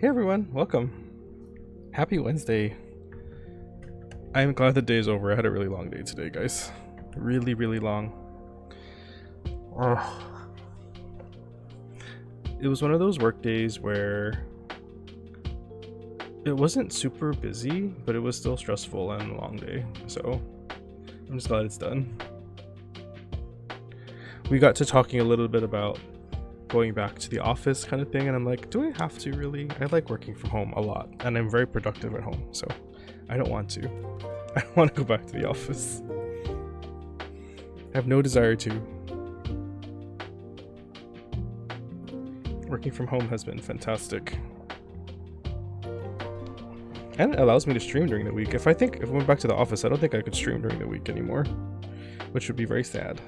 Hey everyone, welcome. Happy Wednesday. I'm glad the day is over. I had a really long day today, guys. Really, really long. Ugh. It was one of those work days where it wasn't super busy, but it was still stressful and a long day. So I'm just glad it's done. We got to talking a little bit about going back to the office kind of thing, and I'm like, do I have to really? I like working from home a lot, and I'm very productive at home, so I don't want to. I don't want to go back to the office. I have no desire to. Working from home has been fantastic. And it allows me to stream during the week. If I went back to the office, I don't think I could stream during the week anymore, which would be very sad.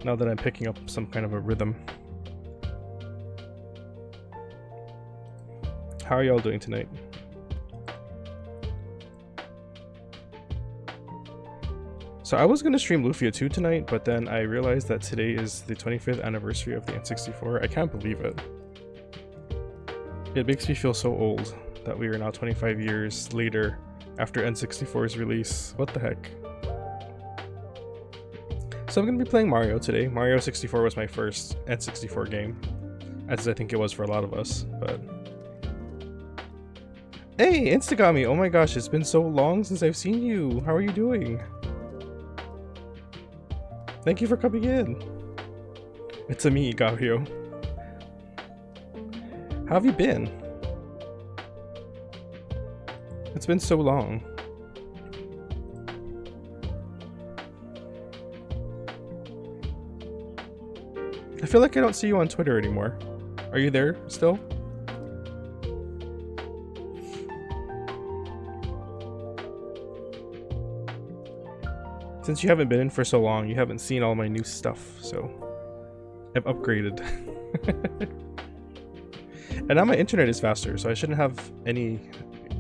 Now that I'm picking up some kind of a rhythm. How are y'all doing tonight? So I was going to stream Lufia 2 tonight, but then I realized that today is the 25th anniversary of the N64. I can't believe it. It makes me feel so old that we are now 25 years later after N64's release. What the heck? So I'm going to be playing Mario today. Mario 64 was my first N64 game, as I think it was for a lot of us, but... Hey, Instagami! Oh my gosh, it's been so long since I've seen you! How are you doing? Thank you for coming in! It's a me, Gahyo. How have you been? It's been so long. I feel like I don't see you on Twitter anymore. Are you there still? Since you haven't been in for so long, you haven't seen all my new stuff, so I've upgraded. And now my internet is faster, so I shouldn't have any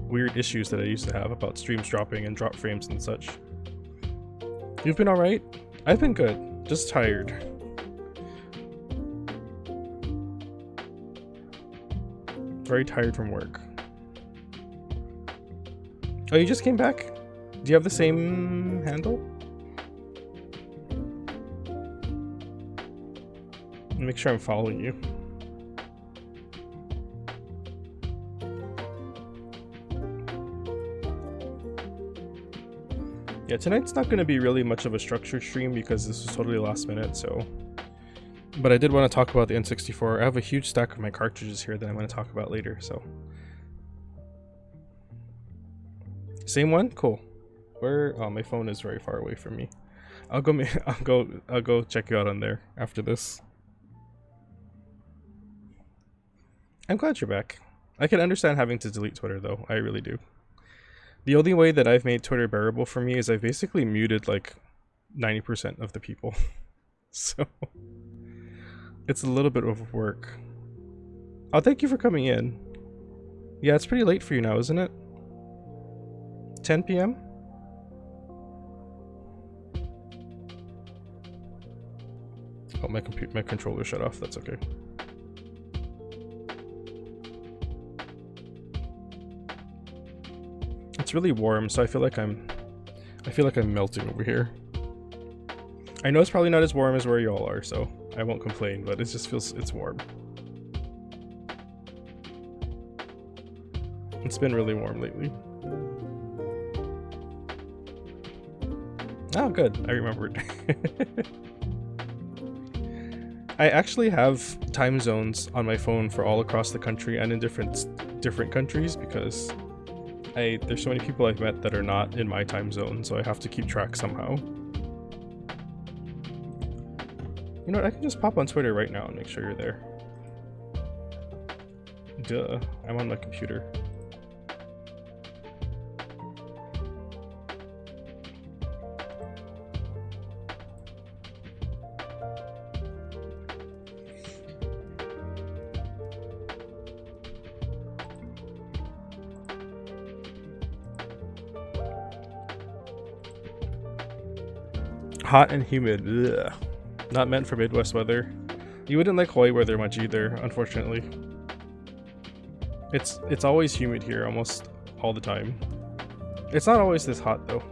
weird issues that I used to have about streams dropping and drop frames and such. You've been alright? I've been good, just tired. Very tired from work. Oh, you just came back? Do you have the same handle? Make sure I'm following you. Yeah, tonight's not going to be really much of a structured stream because this was totally last minute, so... But I did want to talk about the N64. I have a huge stack of my cartridges here that I'm going to talk about later, so... Same one? Cool. Where? Oh, my phone is very far away from me. I'll go check you out on there after this. I'm glad you're back. I can understand having to delete Twitter though, I really do. The only way that I've made Twitter bearable for me is I've basically muted like 90% of the people. So it's a little bit of work. Oh, thank you for coming in. Yeah, it's pretty late for you now, isn't it? 10 p.m? Oh, my controller shut off. That's okay. It's really warm, so I feel like I'm melting over here. I know it's probably not as warm as where y'all are, so I won't complain, but it just feels it's warm. It's been really warm lately. Oh, good. I remembered. I actually have time zones on my phone for all across the country and in different countries because there's so many people I've met that are not in my time zone, so I have to keep track somehow. You know what, I can just pop on Twitter right now and make sure you're there. Duh, I'm on my computer. Hot and humid. Ugh. Not meant for Midwest weather. You wouldn't like Hawaii weather much either, unfortunately. It's always humid here almost all the time. It's not always this hot though.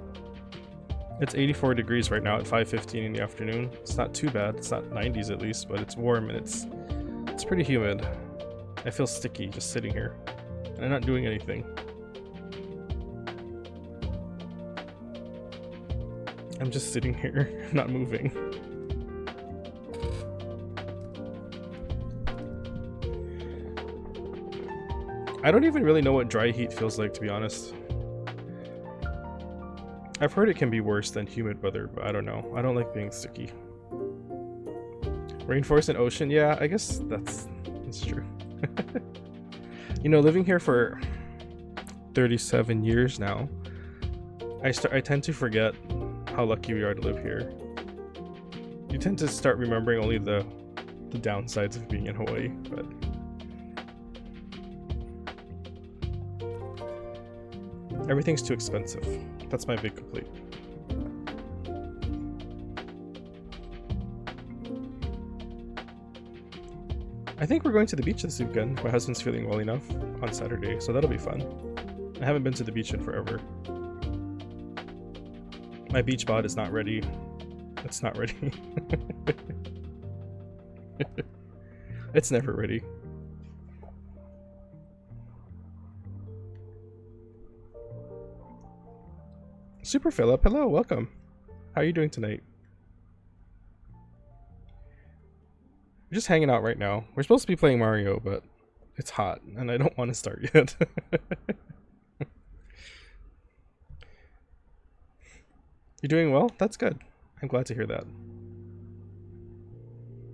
It's 84 degrees right now at 5:15 in the afternoon. It's not too bad. It's not 90s at least, but it's warm and it's pretty humid. I feel sticky just sitting here. And I'm not doing anything. I'm just sitting here, not moving. I don't even really know what dry heat feels like, to be honest. I've heard it can be worse than humid weather, but I don't know. I don't like being sticky. Rainforest and ocean, yeah, I guess that's true. You know, living here for 37 years now, I tend to forget how lucky we are to live here. You tend to start remembering only the downsides of being in Hawaii, but everything's too expensive. That's my big complaint. I think we're going to the beach this weekend. My husband's feeling well enough on Saturday, so that'll be fun. I haven't been to the beach in forever. My beach bod is not ready. It's not ready. It's never ready. Super Philip, hello, welcome. How are you doing tonight? We're just hanging out right now. We're supposed to be playing Mario, but it's hot, and I don't want to start yet. You're doing well? That's good. I'm glad to hear that.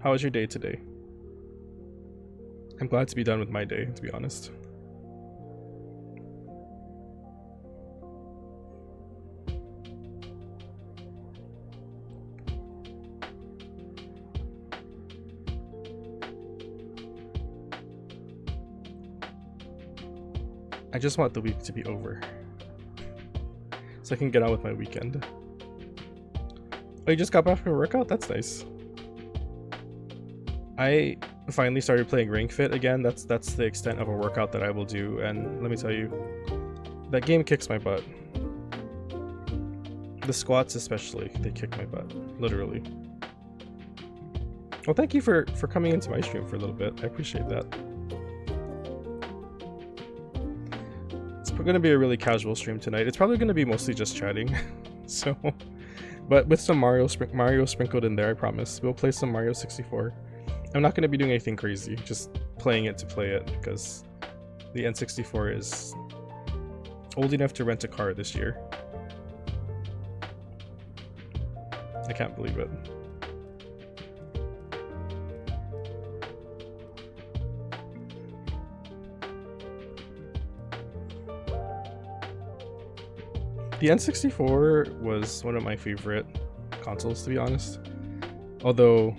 How was your day today? I'm glad to be done with my day, to be honest. I just want the week to be over so I can get on with my weekend. Oh, you just got back from a workout? That's nice. I finally started playing Ring Fit again. That's the extent of a workout that I will do, and let me tell you, that game kicks my butt. The squats especially, they kick my butt, literally. Well, thank you for coming into my stream for a little bit. I appreciate that. It's going to be a really casual stream tonight. It's probably going to be mostly just chatting. So, but with some Mario sprinkled in there, I promise. We'll play some Mario 64. I'm not going to be doing anything crazy, just playing it to play it, because the N64 is old enough to rent a car this year. I can't believe it. The N64 was one of my favorite consoles, to be honest. Although,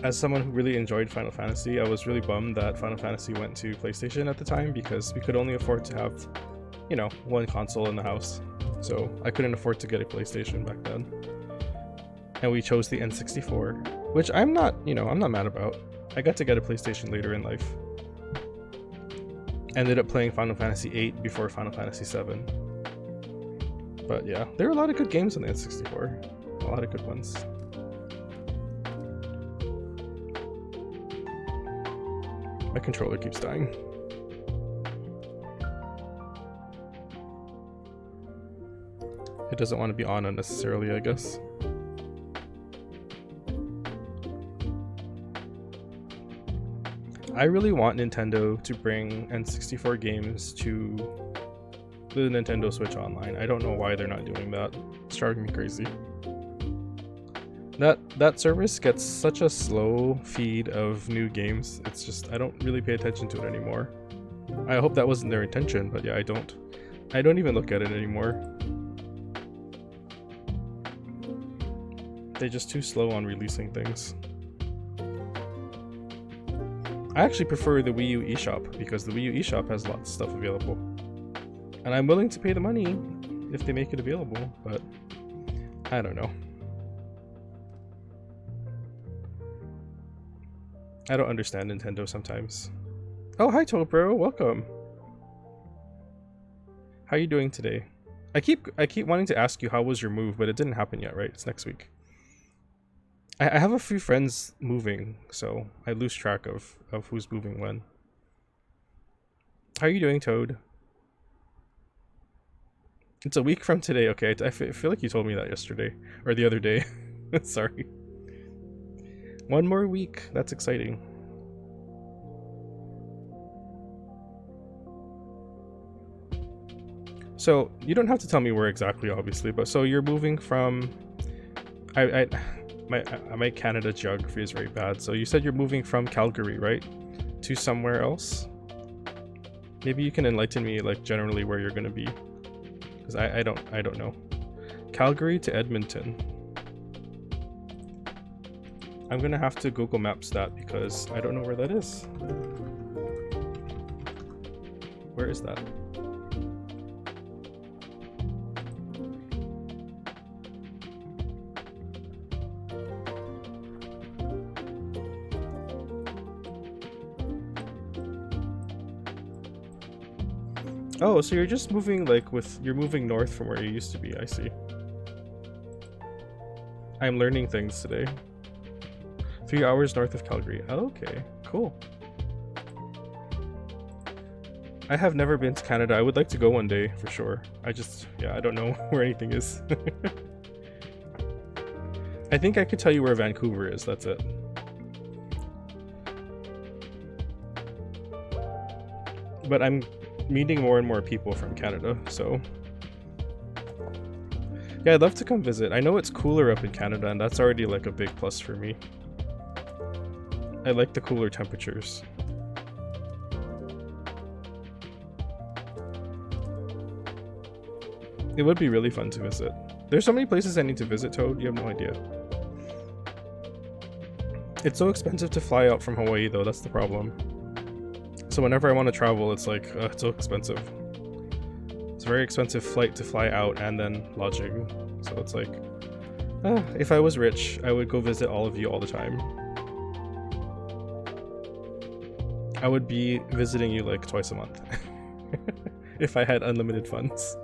as someone who really enjoyed Final Fantasy, I was really bummed that Final Fantasy went to PlayStation at the time, because we could only afford to have, you know, one console in the house. So I couldn't afford to get a PlayStation back then. And we chose the N64, which I'm not mad about. I got to get a PlayStation later in life. Ended up playing Final Fantasy VIII before Final Fantasy VII. But yeah, there are a lot of good games on the N64. A lot of good ones. My controller keeps dying. It doesn't want to be on unnecessarily, I guess. I really want Nintendo to bring N64 games to the Nintendo Switch Online. I don't know why they're not doing that. It's driving me crazy. That service gets such a slow feed of new games. It's just, I don't really pay attention to it anymore. I hope that wasn't their intention, but yeah, I don't even look at it anymore. They're just too slow on releasing things. I actually prefer the Wii U eShop, because the Wii U eShop has lots of stuff available. And I'm willing to pay the money if they make it available, but I don't know. I don't understand Nintendo sometimes. Oh, hi Topro, welcome. How are you doing today? I keep wanting to ask you how was your move, but it didn't happen yet, right? It's next week. I have a few friends moving, so I lose track of who's moving when. How are you doing, Toad? It's a week from today. Okay, I feel like you told me that yesterday or the other day. Sorry. One more week. That's exciting. So you don't have to tell me where exactly, obviously, but so you're moving from. My Canada geography is very bad. So you said you're moving from Calgary, right, to somewhere else? Maybe you can enlighten me, like generally where you're gonna be, because I don't know. Calgary to Edmonton. I'm gonna have to Google Maps that because I don't know where that is. Where is that? Oh, so you're just moving you're moving north from where you used to be, I see. I'm learning things today. 3 hours north of Calgary. Okay, cool. I have never been to Canada. I would like to go one day, for sure. I don't know where anything is. I think I could tell you where Vancouver is, that's it. But I'm meeting more and more people from Canada, so yeah, I'd love to come visit. I know it's cooler up in Canada, and that's already like a big plus for me. I like the cooler temperatures. It would be really fun to visit. There's so many places I need to visit, Toad, you have no idea. It's so expensive to fly out from Hawaii though, that's the problem. So whenever I want to travel, it's like, it's so expensive. It's a very expensive flight to fly out and then lodging. So it's like, if I was rich, I would go visit all of you all the time. I would be visiting you like twice a month. If I had unlimited funds.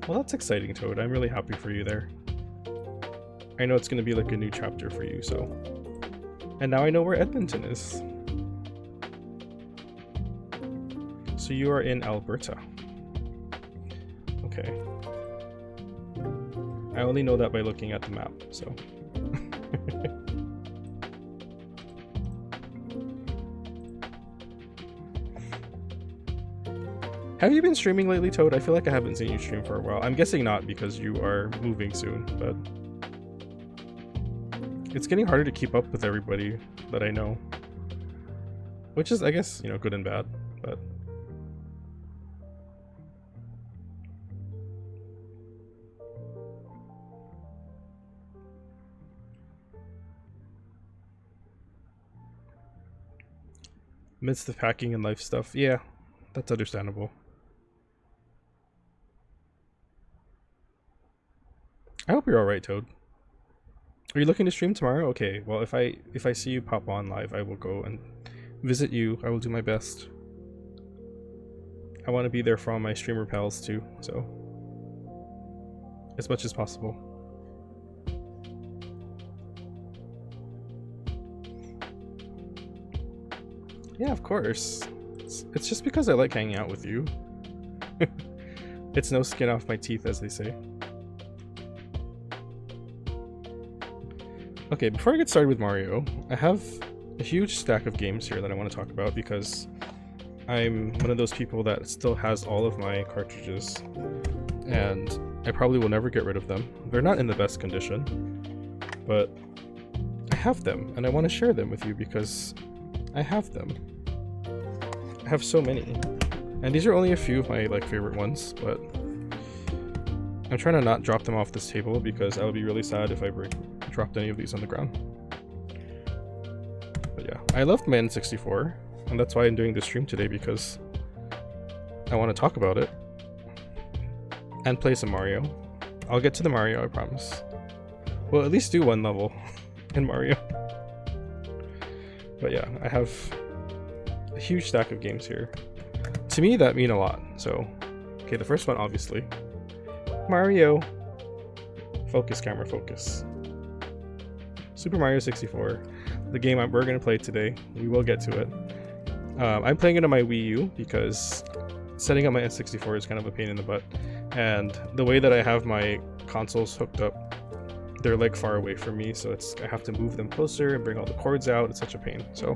Well, that's exciting, Toad. I'm really happy for you there. I know it's going to be like a new chapter for you, so... And now I know where Edmonton is. So you are in Alberta. Okay. I only know that by looking at the map, so... Have you been streaming lately, Toad? I feel like I haven't seen you stream for a while. I'm guessing not because you are moving soon, but... It's getting harder to keep up with everybody that I know. Which is, I guess, you know, good and bad, but... Amidst the packing and life stuff, yeah, that's understandable. I hope you're alright, Toad. Are you looking to stream tomorrow? Okay, well if I see you pop on live, I will go and visit you. I will do my best. I want to be there for all my streamer pals too, so as much as possible. Yeah, of course. It's just because I like hanging out with you. It's no skin off my teeth, as they say. Okay, before I get started with Mario, I have a huge stack of games here that I want to talk about because I'm one of those people that still has all of my cartridges and I probably will never get rid of them. They're not in the best condition, but I have them and I want to share them with you because I have them. I have so many. And these are only a few of my favorite ones, but I'm trying to not drop them off this table because I would be really sad if I dropped any of these on the ground. But yeah, I loved my N64, and that's why I'm doing this stream today, because I want to talk about it and play some Mario. I'll get to the Mario, I promise. Well, at least do one level in Mario. But yeah, I have a huge stack of games here. To me, that mean a lot. So, okay, the first one, obviously. Mario. Focus, camera, focus. Super Mario 64. The game we're going to play today. We will get to it. I'm playing it on my Wii U because setting up my N64 is kind of a pain in the butt. And the way that I have my consoles hooked up, they're like far away from me, so I have to move them closer and bring all the cords out. It's such a pain. So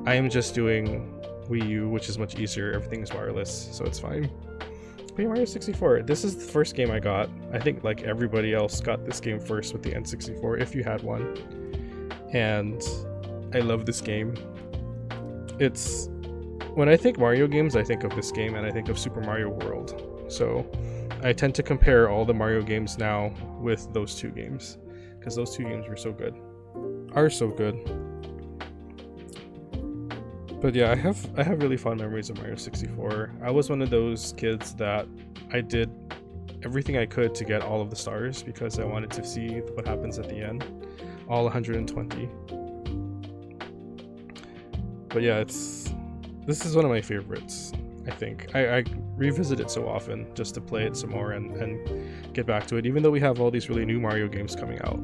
I am just doing Wii U, which is much easier. Everything is wireless, so it's fine. But Mario 64. This is the first game I got. I think like everybody else got this game first with the N64, if you had one. And I love this game. When I think Mario games, I think of this game and I think of Super Mario World. So I tend to compare all the Mario games now with those two games, because those two games are so good. But yeah, I have really fond memories of Mario 64. I was one of those kids that I did everything I could to get all of the stars because I wanted to see what happens at the end. All 120. But yeah, this is one of my favorites, I think. I revisit it so often just to play it some more and get back to it, even though we have all these really new Mario games coming out.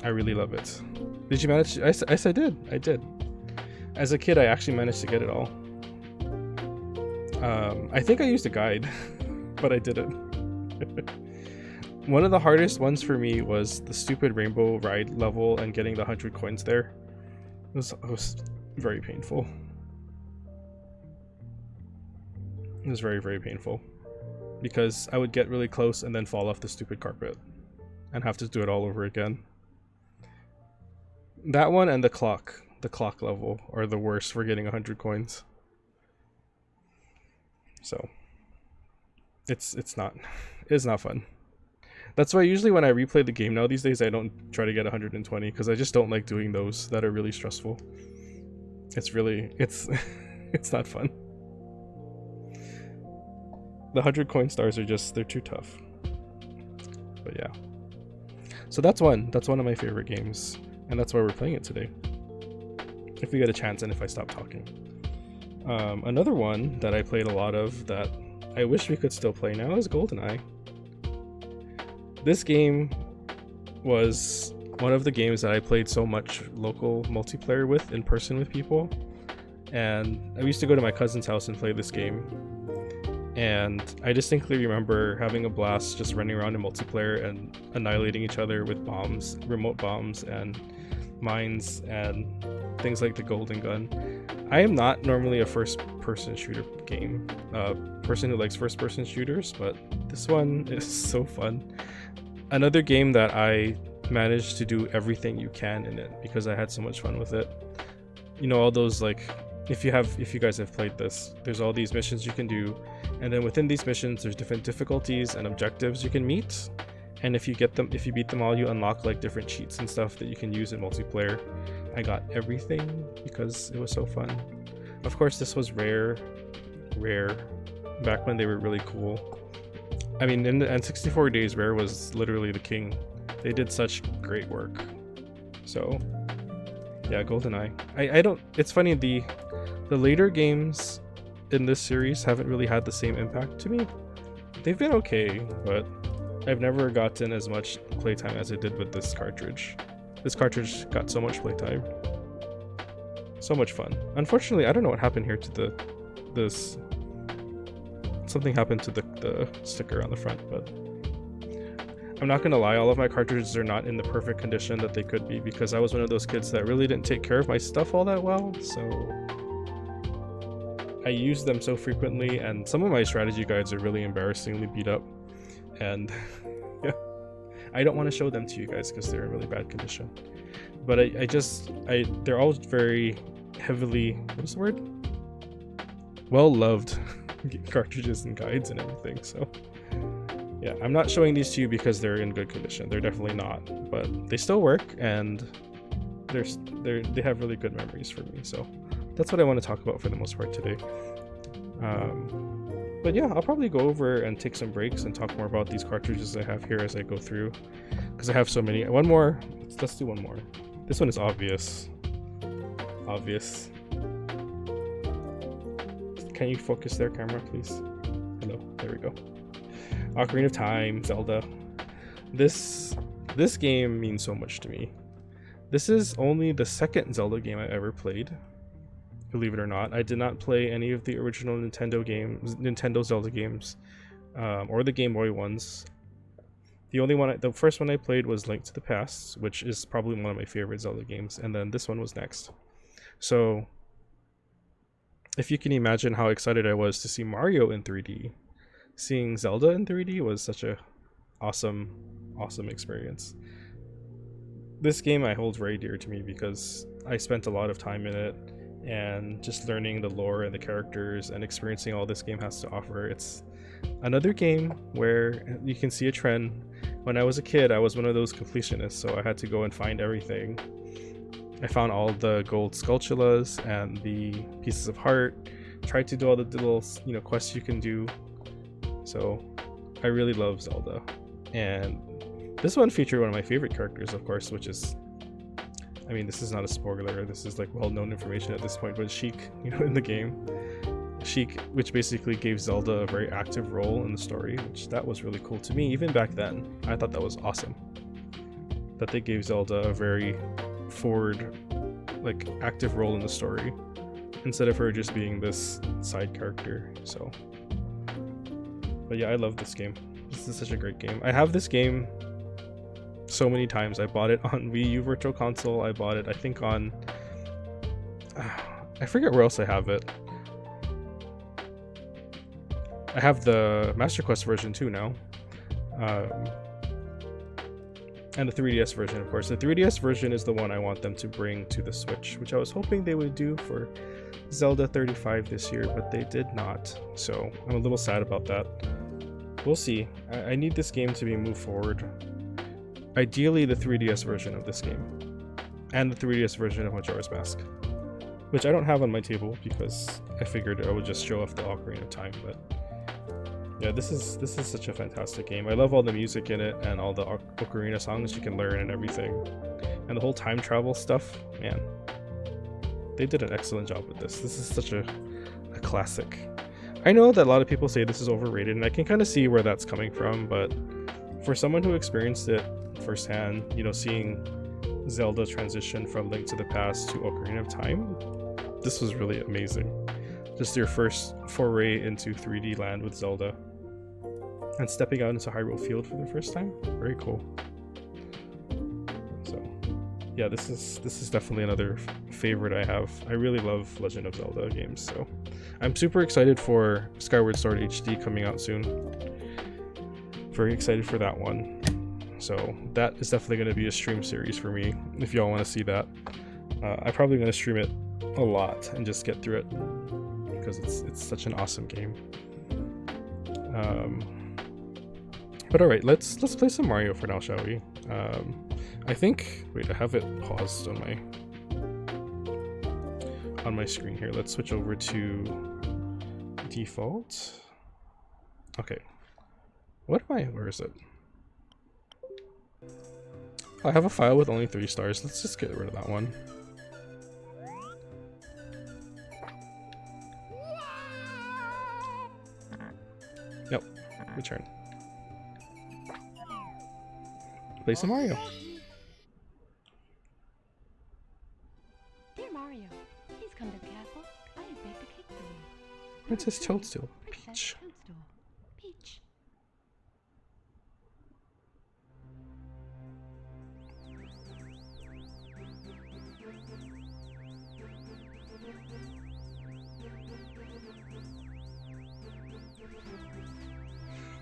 I really love it. Did you manage? I did. I did. As a kid, I actually managed to get it all. I think I used a guide, but I didn't. One of the hardest ones for me was the stupid Rainbow Ride level and getting the 100 coins there. It was very painful. It was very, very painful. Because I would get really close and then fall off the stupid carpet. And have to do it all over again. That one and the clock level are the worst for getting 100 coins. So it's not fun. That's why usually when I replay the game now these days, I don't try to get 120 because I just don't like doing those that are really stressful. It's not fun. The 100 coin stars they're too tough. But yeah. So that's one of my favorite games, and that's why we're playing it today. If we get a chance and if I stop talking. Another one that I played a lot of that I wish we could still play now is GoldenEye. This game was one of the games that I played so much local multiplayer with, in person with people. And I used to go to my cousin's house and play this game. And I distinctly remember having a blast just running around in multiplayer and annihilating each other with bombs, remote bombs, and mines, and things like the golden gun. I am not normally a first-person shooter person who likes first-person shooters, but this one is so fun. Another game that I managed to do everything you can in it because I had so much fun with it. You know, all those, like, if you guys have played this, there's all these missions you can do, and then within these missions there's different difficulties and objectives you can meet, and if you beat them all, you unlock like different cheats and stuff that you can use in multiplayer. I got everything because it was so fun. Of course, this was rare back when they were really cool. I mean, in the N64 days, Rare was literally the king. They did such great work. So yeah, GoldenEye. I don't, it's funny, the later games in this series haven't really had the same impact to me. They've been okay, but I've never gotten as much playtime as I did with this cartridge. This cartridge got so much playtime. So much fun. Unfortunately, I don't know what happened here to this. Something happened to the sticker on the front, but I'm not gonna lie, all of my cartridges are not in the perfect condition that they could be because I was one of those kids that really didn't take care of my stuff all that well, so I used them so frequently, and some of my strategy guides are really embarrassingly beat up, and yeah, I don't want to show them to you guys because they're in really bad condition. But they're all very heavily, what's the word? Well loved cartridges and guides and everything, so yeah, I'm not showing these to you because they're in good condition. They're definitely not, but they still work, and they have really good memories for me, so that's what I want to talk about for the most part today. But yeah, I'll probably go over and take some breaks and talk more about these cartridges I have here as I go through, because I have so many. One more. Let's do one more. This one is obvious. Obvious. Can you focus there, camera, please? Hello. There we go. Ocarina of Time, Zelda. This game means so much to me. This is only the second Zelda game I ever played. Believe it or not, I did not play any of the original Nintendo Zelda games, or the Game Boy ones. The first one I played was Link to the Past, which is probably one of my favorite Zelda games, and then this one was next. So, if you can imagine how excited I was to see Mario in 3D, seeing Zelda in 3D was such a awesome experience. This game I hold very dear to me because I spent a lot of time in it, and just learning the lore and the characters and experiencing all this game has to offer. It's another game where you can see a trend. When I was a kid, I was one of those completionists, so I had to go and find everything. I found all the gold sculptulas and the pieces of heart, tried to do all the little, quests you can do. So I really love Zelda, and this one featured one of my favorite characters, of course, which is, I mean, this is not a spoiler, this is like well-known information at this point, but Sheik, in the game. Sheik, which basically gave Zelda a very active role in the story, which that was really cool to me. Even back then, I thought that was awesome. That they gave Zelda a very forward, active role in the story, instead of her just being this side character, so. But yeah, I love this game. This is such a great game. I have this game so many times. I bought it on Wii U Virtual Console. I bought it, I think, on I forget where else I have it. I have the Master Quest version too now, and the 3DS version, of course. The 3DS version is the one I want them to bring to the Switch, which I was hoping they would do for Zelda 35 this year, but they did not, so I'm a little sad about that. We'll see. I need this game to be moved forward. Ideally, the 3DS version of this game, and the 3DS version of Majora's Mask, which I don't have on my table because I figured I would just show off the Ocarina of Time. But yeah, this is such a fantastic game. I love all the music in it and all the Ocarina songs you can learn and everything, and the whole time travel stuff. Man, they did an excellent job with this. This is such a classic. I know that a lot of people say this is overrated, and I can kind of see where that's coming from, but for someone who experienced it firsthand, seeing Zelda transition from Link to the Past to Ocarina of Time, this was really amazing. Just your first foray into 3D land with Zelda, and stepping out into Hyrule Field for the first time. Very cool. So yeah, this is definitely another favorite I have. I really love Legend of Zelda games, so I'm super excited for Skyward Sword HD coming out soon. Very excited for that one. So that is definitely going to be a stream series for me if y'all want to see that. I'm probably going to stream it a lot and just get through it because it's such an awesome game. But alright, let's play some Mario for now, shall we? I think, wait, I have it paused on my screen here. Let's switch over to default. Okay. Where is it? I have a file with only 3 stars. Let's just get rid of that one. Nope. Return. Play some Mario. Dear Mario, please come to the castle. I have baked a cake for you. Princess Toadstool. Peach. Peach.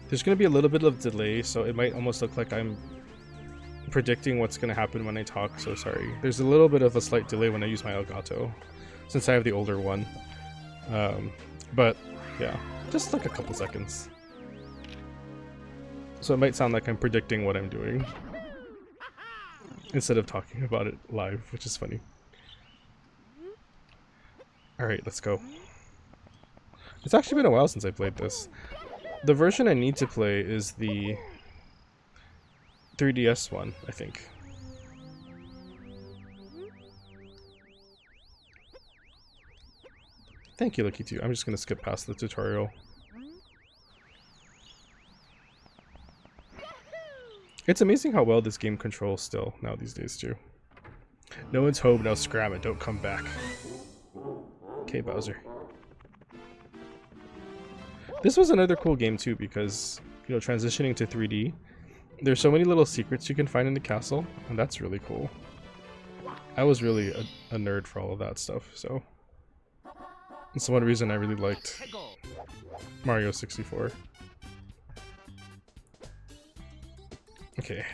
There's going to be a little bit of delay, so it might almost look like I'm predicting what's going to happen when I talk, so sorry. There's a little bit of a slight delay when I use my Elgato, since I have the older one. But yeah, just like a couple seconds. So it might sound like I'm predicting what I'm doing, instead of talking about it live, which is funny. Alright, let's go. It's actually been a while since I played this. The version I need to play is the 3DS one, I think. Thank you, Lucky 2. I'm just gonna skip past the tutorial. It's amazing how well this game controls still now these days too. No one's home, now scram it, don't come back. Okay, Bowser. This was another cool game too because, you know, transitioning to 3D, there's so many little secrets you can find in the castle, and that's really cool. I was really a nerd for all of that stuff, so that's one reason I really liked Mario 64. Okay.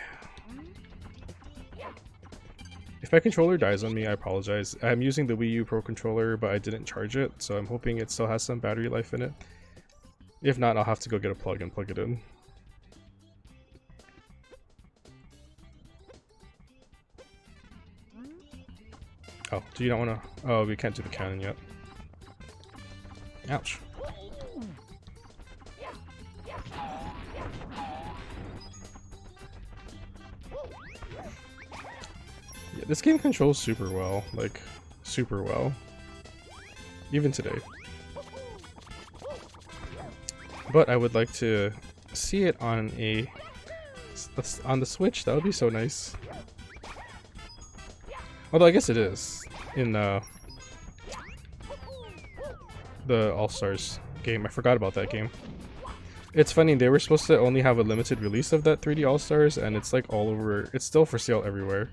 If my controller dies on me, I apologize. I'm using the Wii U Pro controller, but I didn't charge it, so I'm hoping it still has some battery life in it. If not, I'll have to go get a plug and plug it in. Oh, do you not want to? Oh, we can't do the cannon yet. Ouch. Yeah, this game controls super well, like, super well. Even today. But I would like to see it on the Switch. That would be so nice. Although I guess it is in the All-Stars game. I forgot about that game. It's funny, they were supposed to only have a limited release of that 3D All-Stars, and it's like all over. It's still for sale everywhere.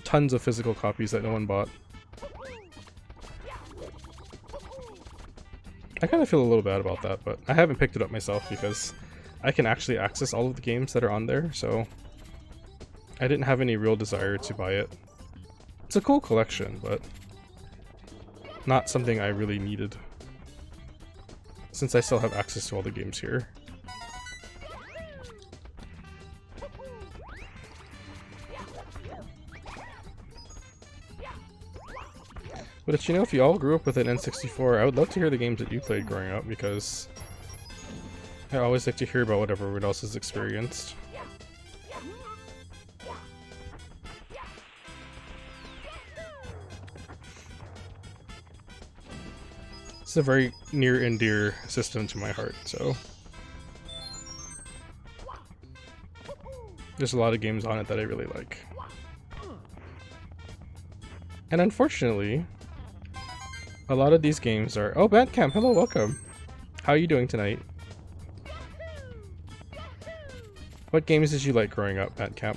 Tons of physical copies that no one bought. I kind of feel a little bad about that, but I haven't picked it up myself because I can actually access all of the games that are on there, so I didn't have any real desire to buy it. It's a cool collection, but not something I really needed, since I still have access to all the games here. But you know, if you all grew up with an N64, I would love to hear the games that you played growing up, because I always like to hear about what everyone else has experienced. It's a very near and dear system to my heart, so there's a lot of games on it that I really like. And unfortunately, a lot of these games are... Oh, Bandcamp, hello, welcome. How are you doing tonight? What games did you like growing up, Bandcamp?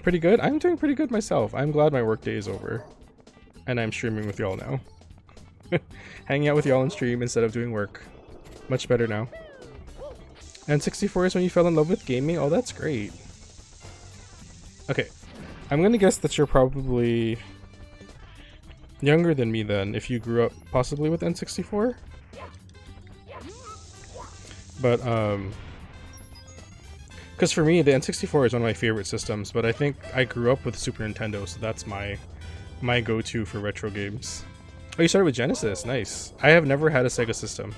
Pretty good? I'm doing pretty good myself. I'm glad my workday is over. And I'm streaming with y'all now. Hanging out with y'all on stream instead of doing work. Much better now. N64 is when you fell in love with gaming? Oh, that's great. Okay. I'm gonna guess that you're probably younger than me then, if you grew up possibly with N64. But, because for me, the N64 is one of my favorite systems, but I think I grew up with Super Nintendo, so that's my go-to for retro games. Oh, you started with Genesis, nice. I have never had a Sega system.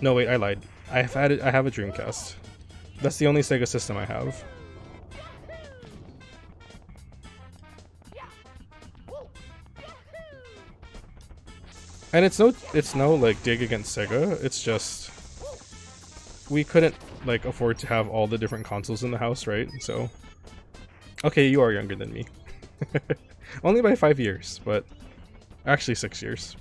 No, wait, I lied. I have a Dreamcast. That's the only Sega system I have. And it's no like dig against Sega. It's just we couldn't like afford to have all the different consoles in the house, right? So okay, you are younger than me. Only by 5 years, but actually 6 years.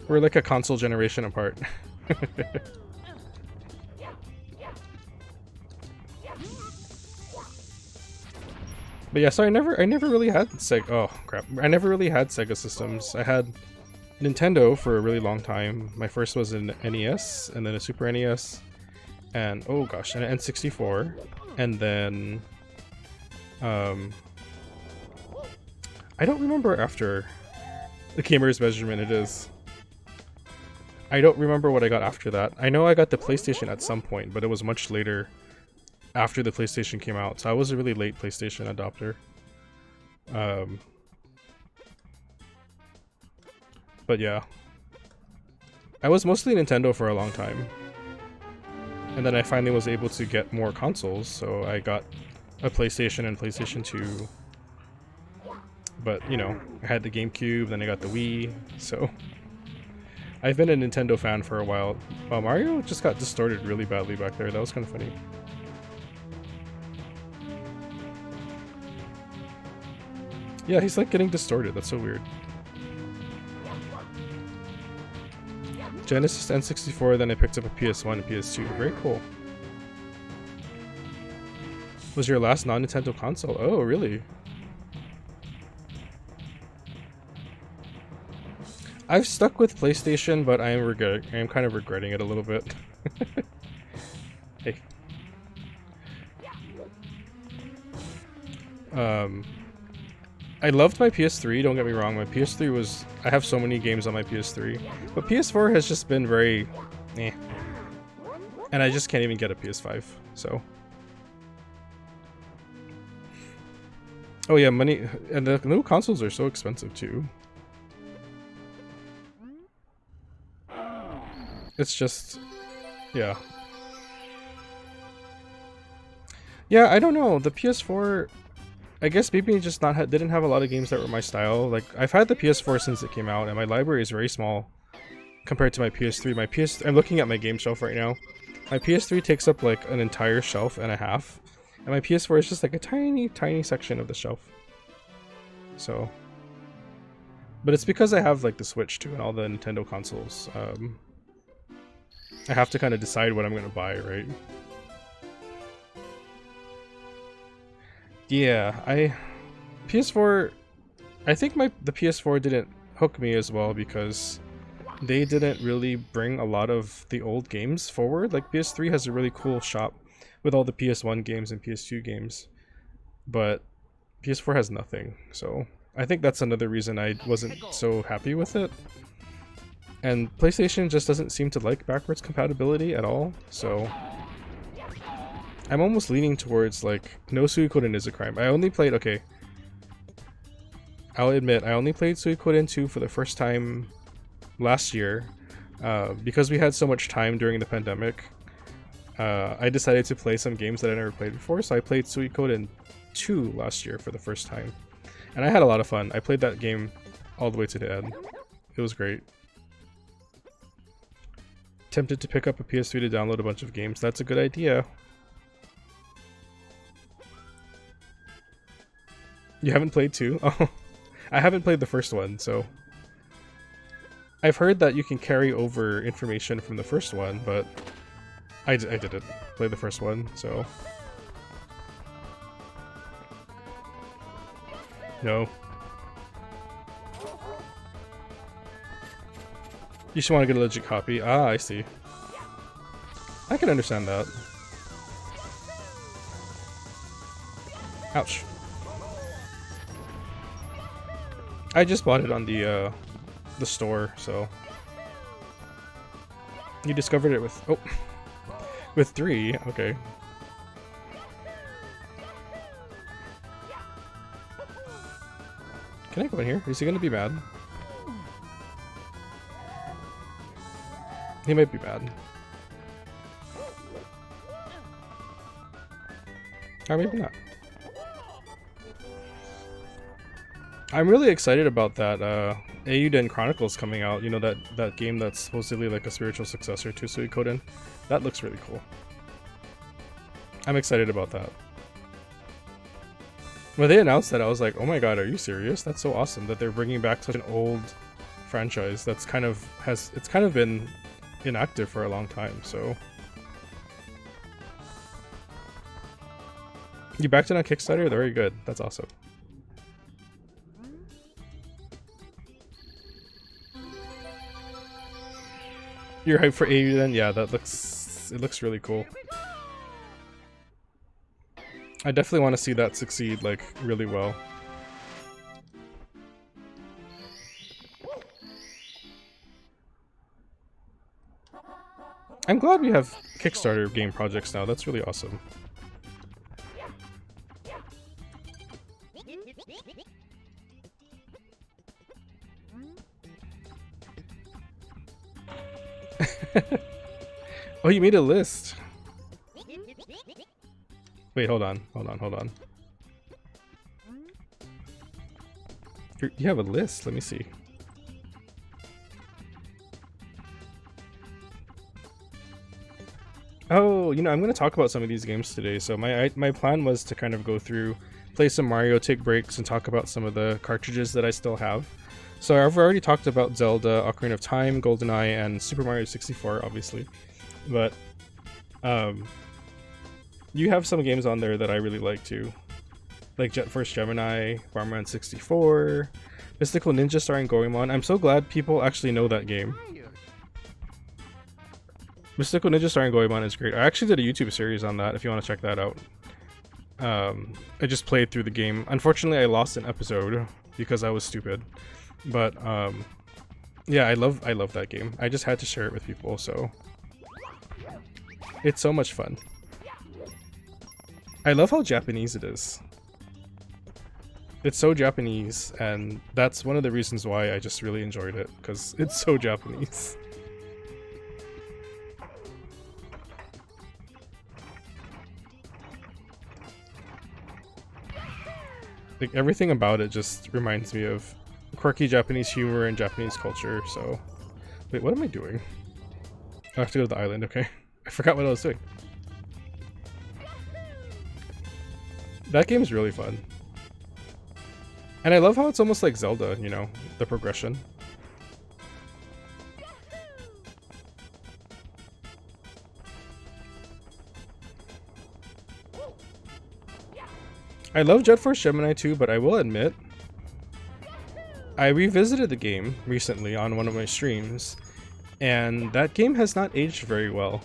We're like a console generation apart. But yeah, so I never really had Sega. Oh crap! I never really had Sega systems. I had Nintendo for a really long time. My first was an NES, and then a Super NES, and oh gosh, an N64, and then I don't remember after the Gamer's Measurement. It is. I don't remember what I got after that. I know I got the PlayStation at some point, but it was much later. after the PlayStation came out, so I was a really late PlayStation adopter. But yeah, I was mostly Nintendo for a long time, and then I finally was able to get more consoles, so I got a PlayStation and PlayStation 2. But, you know, I had the GameCube, then I got the Wii, so I've been a Nintendo fan for a while. Mario just got distorted really badly back there. That was kind of funny. Yeah, he's like getting distorted. That's so weird. Genesis N64, then I picked up a PS1 and PS2. Very cool. Was your last non-Nintendo console? Oh, really? I've stuck with PlayStation, but I am kind of regretting it a little bit. Hey. I loved my PS3, don't get me wrong. My PS3 was... I have so many games on my PS3. But PS4 has just been very... eh. And I just can't even get a PS5, so... Oh yeah, money... And the new consoles are so expensive, too. It's just... yeah. Yeah, I don't know. The PS4... I guess maybe just didn't have a lot of games that were my style. Like, I've had the PS4 since it came out, and my library is very small compared to my PS3. I'm looking at my game shelf right now. My PS3 takes up like an entire shelf and a half, and my PS4 is just like a tiny, tiny section of the shelf. So, but it's because I have like the Switch too and all the Nintendo consoles. I have to kind of decide what I'm gonna buy, right? Yeah, PS4, I think the PS4 didn't hook me as well because they didn't really bring a lot of the old games forward. Like, PS3 has a really cool shop with all the PS1 games and PS2 games, but PS4 has nothing. So I think that's another reason I wasn't so happy with it. And PlayStation just doesn't seem to like backwards compatibility at all, so I'm almost leaning towards, like, no, Suikoden is a crime. I only played, okay, I'll admit, I only played Suikoden 2 for the first time last year, because we had so much time during the pandemic. I decided to play some games that I never played before, so I played Suikoden 2 last year for the first time. And I had a lot of fun. I played that game all the way to the end. It was great. Tempted to pick up a PS3 to download a bunch of games. That's a good idea. You haven't played 2? Oh, I haven't played the first one, so... I've heard that you can carry over information from the first one, but I didn't play the first one, so... No. You just want to get a legit copy? Ah, I see. I can understand that. Ouch. I just bought it on the store, so... You discovered it with... oh! With 3, okay. Can I go in here? Is he gonna be mad? He might be mad. Or maybe not. I'm really excited about that Eiyuden Chronicles coming out. You know, that game that's supposedly like a spiritual successor to Suikoden. That looks really cool. I'm excited about that. When they announced that, I was like, oh my god, are you serious? That's so awesome that they're bringing back such an old franchise that's kind of been inactive for a long time, so... You backed it on Kickstarter? Very good. That's awesome. You're hyped for Eiyuden? Yeah, it looks really cool. I definitely want to see that succeed, like, really well. I'm glad we have Kickstarter game projects now. That's really awesome. Oh, you made a list. Wait, hold on. You have a list. Let me see. Oh, you know, I'm going to talk about some of these games today. So my plan was to kind of go through, play some Mario, take breaks, and talk about some of the cartridges that I still have. So I've already talked about Zelda, Ocarina of Time, GoldenEye, and Super Mario 64, obviously. But you have some games on there that I really like too, like Jet Force Gemini, Kvarmez 64, Mystical Ninja starring Goemon. I'm so glad people actually know that game. Mystical Ninja starring Goemon is great. I actually did a YouTube series on that if you want to check that out. I just played through the game. Unfortunately, I lost an episode because I was stupid. But yeah, I love that game. I just had to share it with people, so it's so much fun. I love how Japanese it is. It's so Japanese, and that's one of the reasons why I just really enjoyed it, because it's so Japanese. Like, everything about it just reminds me of quirky Japanese humor and Japanese culture, so... Wait, what am I doing? I have to go to the island, okay. I forgot what I was doing. That game's really fun. And I love how it's almost like Zelda, you know, the progression. I love Jet Force Gemini too, but I will admit, I revisited the game recently on one of my streams, and that game has not aged very well.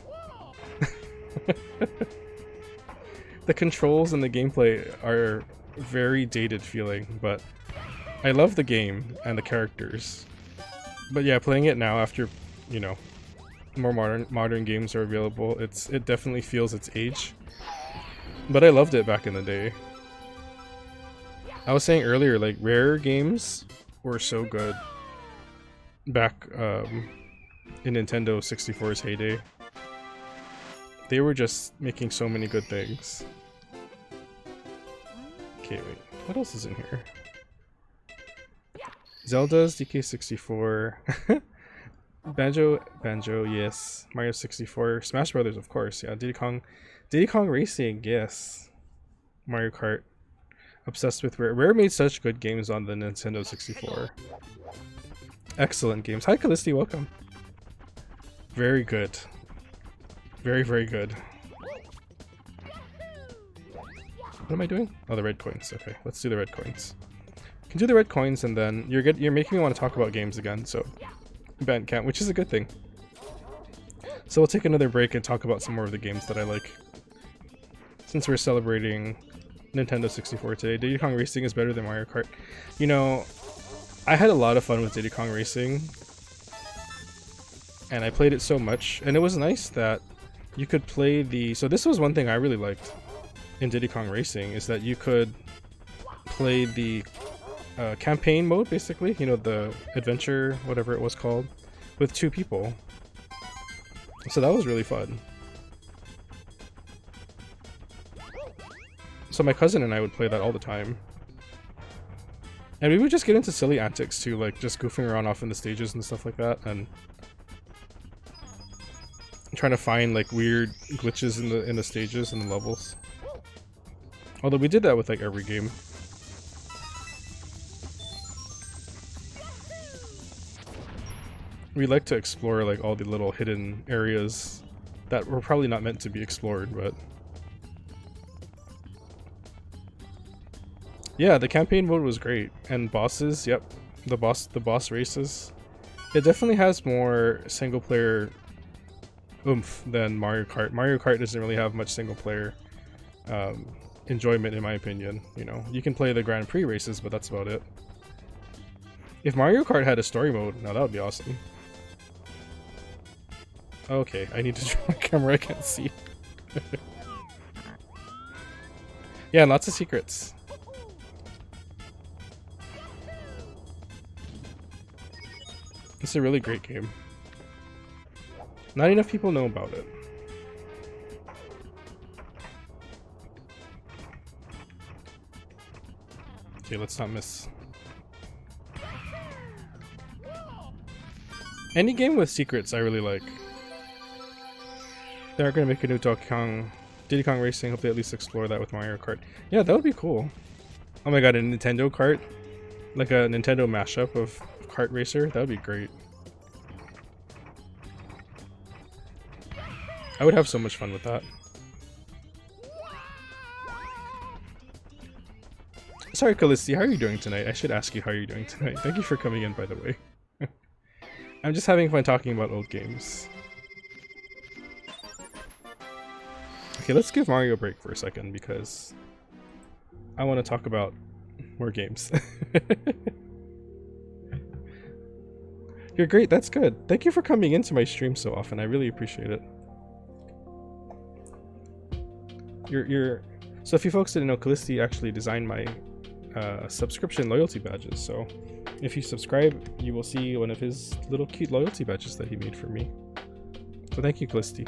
The controls and the gameplay are very dated feeling, but I love the game and the characters. But yeah, playing it now after, you know, more modern games are available, it definitely feels its age. But I loved it back in the day. I was saying earlier, like, rare games were so good back in Nintendo 64's heyday. They were just making so many good things. Okay, wait. What else is in here? Zelda's, DK64, Banjo, yes. Mario 64, Smash Brothers, of course, yeah. Diddy Kong Racing, yes. Mario Kart. Obsessed with Rare. Rare made such good games on the Nintendo 64. Excellent games. Hi, Callisti, welcome. Very good. Very, very good. What am I doing? Oh, the red coins. Okay, let's do the red coins. Can do the red coins, and then you're making me want to talk about games again, so Ben can't, which is a good thing. So we'll take another break and talk about some more of the games that I like. Since we're celebrating Nintendo 64 today, Diddy Kong Racing is better than Mario Kart. You know, I had a lot of fun with Diddy Kong Racing, and I played it so much, and it was nice that you could play the... So this was one thing I really liked in Diddy Kong Racing, is that you could play the campaign mode, basically, you know, the adventure, whatever it was called, with 2 people. So that was really fun. So my cousin and I would play that all the time. And we would just get into silly antics too, like just goofing around off in the stages and stuff like that, and trying to find like weird glitches in the stages and the levels. Although we did that with like every game. We like to explore like all the little hidden areas that were probably not meant to be explored, but yeah, the campaign mode was great, and bosses, yep, the boss races. It definitely has more single player oomph than Mario Kart. Mario Kart doesn't really have much single player enjoyment, in my opinion. You know, you can play the Grand Prix races, but that's about it. If Mario Kart had a story mode, now that would be awesome. Okay, I need to turn my camera, I can't see. Yeah, and lots of secrets. It's a really great game. Not enough people know about it. Okay, let's not miss. Any game with secrets I really like. They're gonna make a new Diddy Kong Racing. Hope they at least explore that with Mario Kart. Yeah, that would be cool. Oh my god, a Nintendo kart? Like a Nintendo mashup of Kart Racer? That would be great. I would have so much fun with that. Sorry, Callisti, how are you doing tonight? I should ask you how you're doing tonight. Thank you for coming in, by the way. I'm just having fun talking about old games. Okay, let's give Mario a break for a second because I want to talk about more games. You're great, that's good. Thank you for coming into my stream so often. I really appreciate it. So if you folks didn't know, Callisti actually designed my subscription loyalty badges. So if you subscribe, you will see one of his little cute loyalty badges that he made for me. So thank you, Callisti.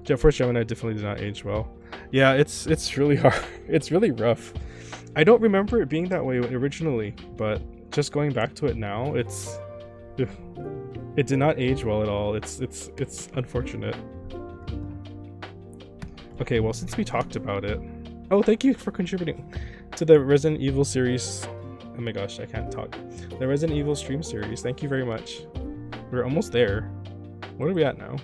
Jet Force Gemini definitely did not age well. Yeah, it's really hard. It's really rough. I don't remember it being that way originally, but just going back to it now, it did not age well at all. It's unfortunate. Okay, well, since we talked about it, oh, thank you for contributing to the Resident Evil series. Oh my gosh, I can't talk. The Resident Evil stream series. Thank you very much. We're almost there. What are we at now?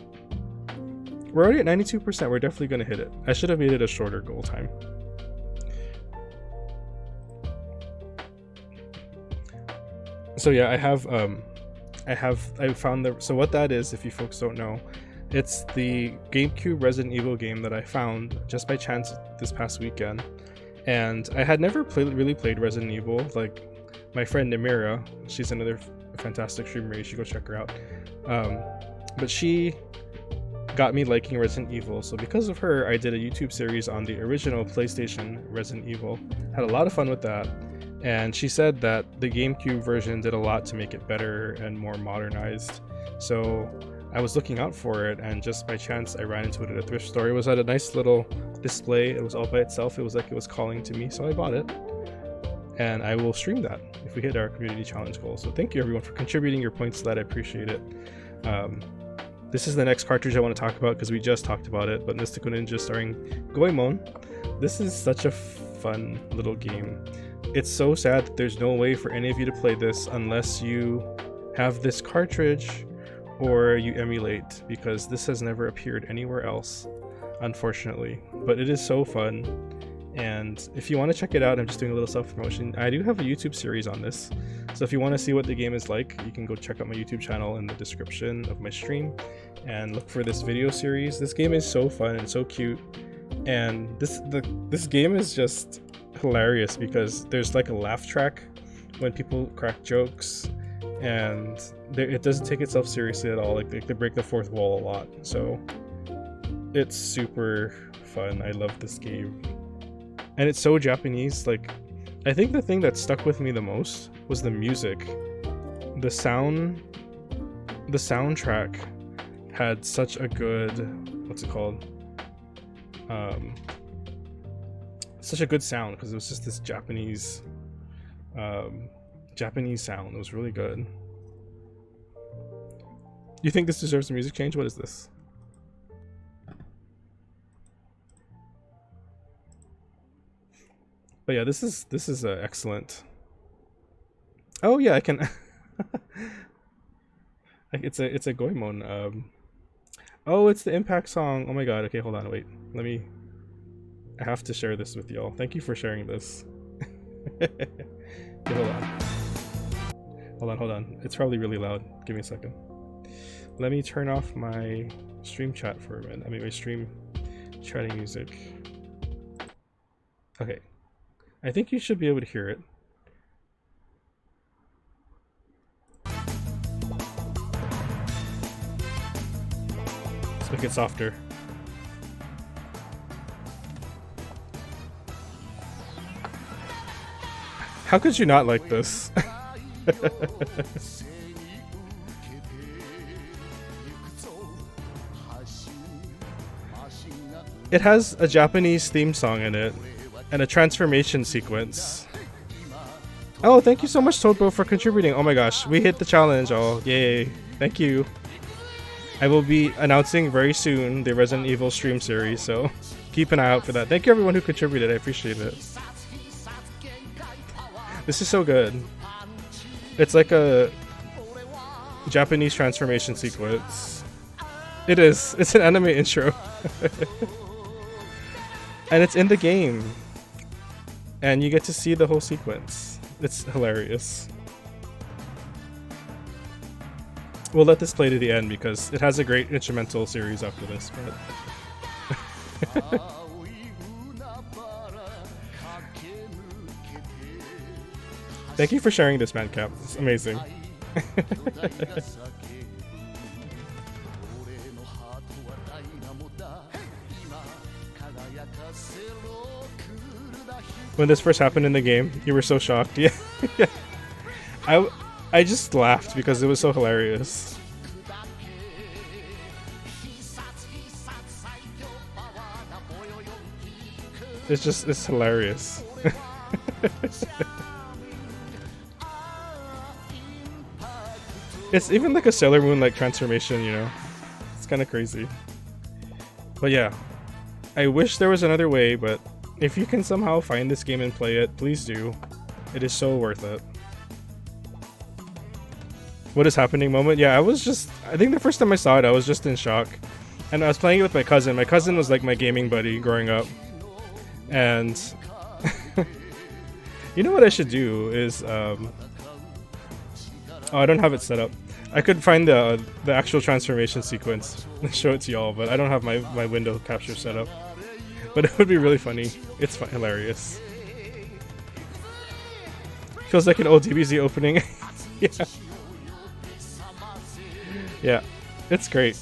We're already at 92%. We're definitely gonna hit it. I should have made it a shorter goal time. So yeah, I found the, so what that is, if you folks don't know, it's the GameCube Resident Evil game that I found just by chance this past weekend. And I had never really played Resident Evil. Like, my friend Namira, she's another fantastic streamer, you should go check her out. But she got me liking Resident Evil, so because of her, I did a YouTube series on the original PlayStation Resident Evil. Had a lot of fun with that. And she said that the GameCube version did a lot to make it better and more modernized. So I was looking out for it, and just by chance I ran into it at a thrift store. It was at a nice little display. It was all by itself. It was like it was calling to me, so I bought it. And I will stream that if we hit our community challenge goal. So thank you everyone for contributing your points to that. I appreciate it. This is the next cartridge I want to talk about because we just talked about it, but Mystical Ninja starring Goemon. This is such a fun little game. It's so sad that there's no way for any of you to play this unless you have this cartridge or you emulate, because this has never appeared anywhere else, unfortunately. But it is so fun, and if you want to check it out, I'm just doing a little self-promotion. I do have a YouTube series on this, so if you want to see what the game is like, you can go check out my YouTube channel in the description of my stream and look for this video series. This game is so fun and so cute, and this game is just hilarious because there's like a laugh track when people crack jokes, and it doesn't take itself seriously at all. Like they break the fourth wall a lot, so it's super fun. I love this game, and it's so Japanese. Like, I think the thing that stuck with me the most was the music. The soundtrack had such a good, what's it called, such a good sound, because it was just this Japanese sound. It was really good. You think this deserves a music change? What is this? But yeah, this is excellent. Oh yeah, I can. It's a Goemon. Oh, it's the Impact song. Oh my god. Okay, hold on. Wait. I have to share this with y'all. Thank you for sharing this. Okay, hold on. It's probably really loud. Give me a second. Let me turn off my stream chat for a minute. I mean, my stream chatting music. Okay. I think you should be able to hear it. Let's make it softer. How could you not like this? it has a Japanese theme song in it and a transformation sequence. Oh, thank you so much, Toadbo, for contributing. Oh my gosh, we hit the challenge. Oh, yay. Thank you. I will be announcing very soon the Resident Evil stream series, so keep an eye out for that. Thank you everyone who contributed, I appreciate it. This is so good. It's like a Japanese transformation sequence. It is. It's an anime intro. And it's in the game. And you get to see the whole sequence. It's hilarious. We'll let this play to the end because it has a great instrumental series after this. But thank you for sharing this, Mancap. It's amazing. When this first happened in the game, you were so shocked. Yeah, yeah. I just laughed because it was so hilarious. It's hilarious. It's even like a Sailor Moon like transformation, you know? It's kind of crazy. But yeah, I wish there was another way, but if you can somehow find this game and play it, please do. It is so worth it. What is happening moment? Yeah, I think the first time I saw it, I was just in shock. And I was playing it with my cousin. My cousin was like my gaming buddy growing up. And you know what I should do is, oh, I don't have it set up. I could find the actual transformation sequence and show it to y'all, but I don't have my window capture set up. But it would be really funny. It's hilarious. Feels like an old DBZ opening. Yeah. Yeah, it's great.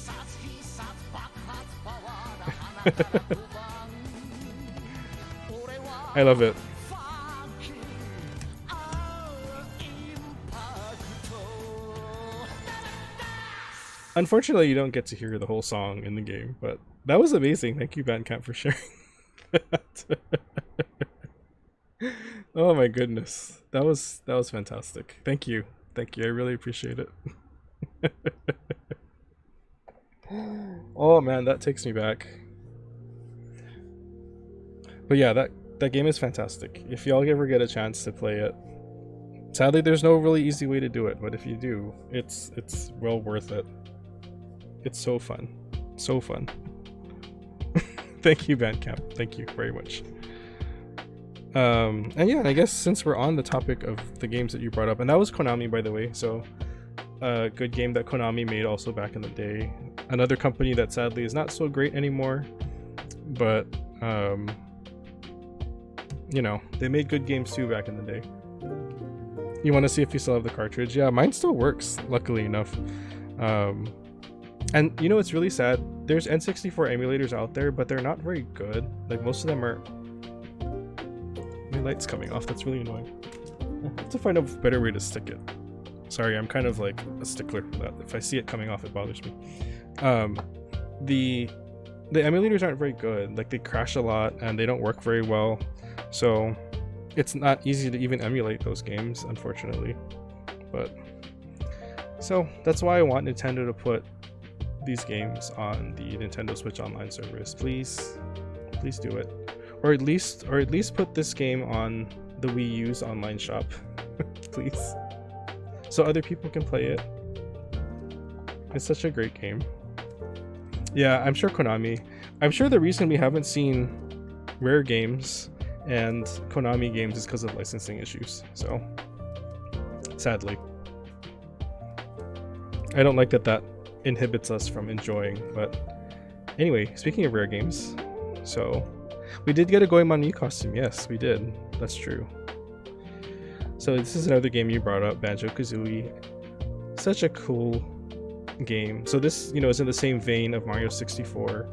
I love it. Unfortunately, you don't get to hear the whole song in the game, but that was amazing. Thank you, Bandcamp, for sharing that. Oh my goodness, that was fantastic. Thank you, I really appreciate it. Oh man, that takes me back. But yeah, that game is fantastic. If y'all ever get a chance to play it, sadly there's no really easy way to do it, but if you do, it's well worth it. It's so fun. So fun. Thank you, Bandcamp. Thank you very much. And yeah, I guess since we're on the topic of the games that you brought up, and that was Konami, by the way, so a good game that Konami made also back in the day. Another company that sadly is not so great anymore, but you know, they made good games too back in the day. You want to see if you still have the cartridge? Yeah, mine still works, luckily enough. And you know, it's really sad. There's N64 emulators out there, but they're not very good. Like, most of them are... My light's coming off, that's really annoying. I have to find a better way to stick it. Sorry, I'm kind of like a stickler for that. If I see it coming off, it bothers me. The emulators aren't very good. Like, they crash a lot and they don't work very well. So it's not easy to even emulate those games, unfortunately. But so that's why I want Nintendo to put these games on the Nintendo Switch Online service. Please do it. Or at least put this game on the Wii U's online shop. Please. So other people can play it. It's such a great game. Yeah, I'm sure the reason we haven't seen Rare games and Konami games is because of licensing issues. So, sadly. I don't like that inhibits us from enjoying, but anyway, speaking of Rare games, so we did get a Goemon Mii costume. Yes, we did. That's true. So this is another game you brought up, Banjo-Kazooie. Such a cool game. So this, you know, is in the same vein of Mario 64,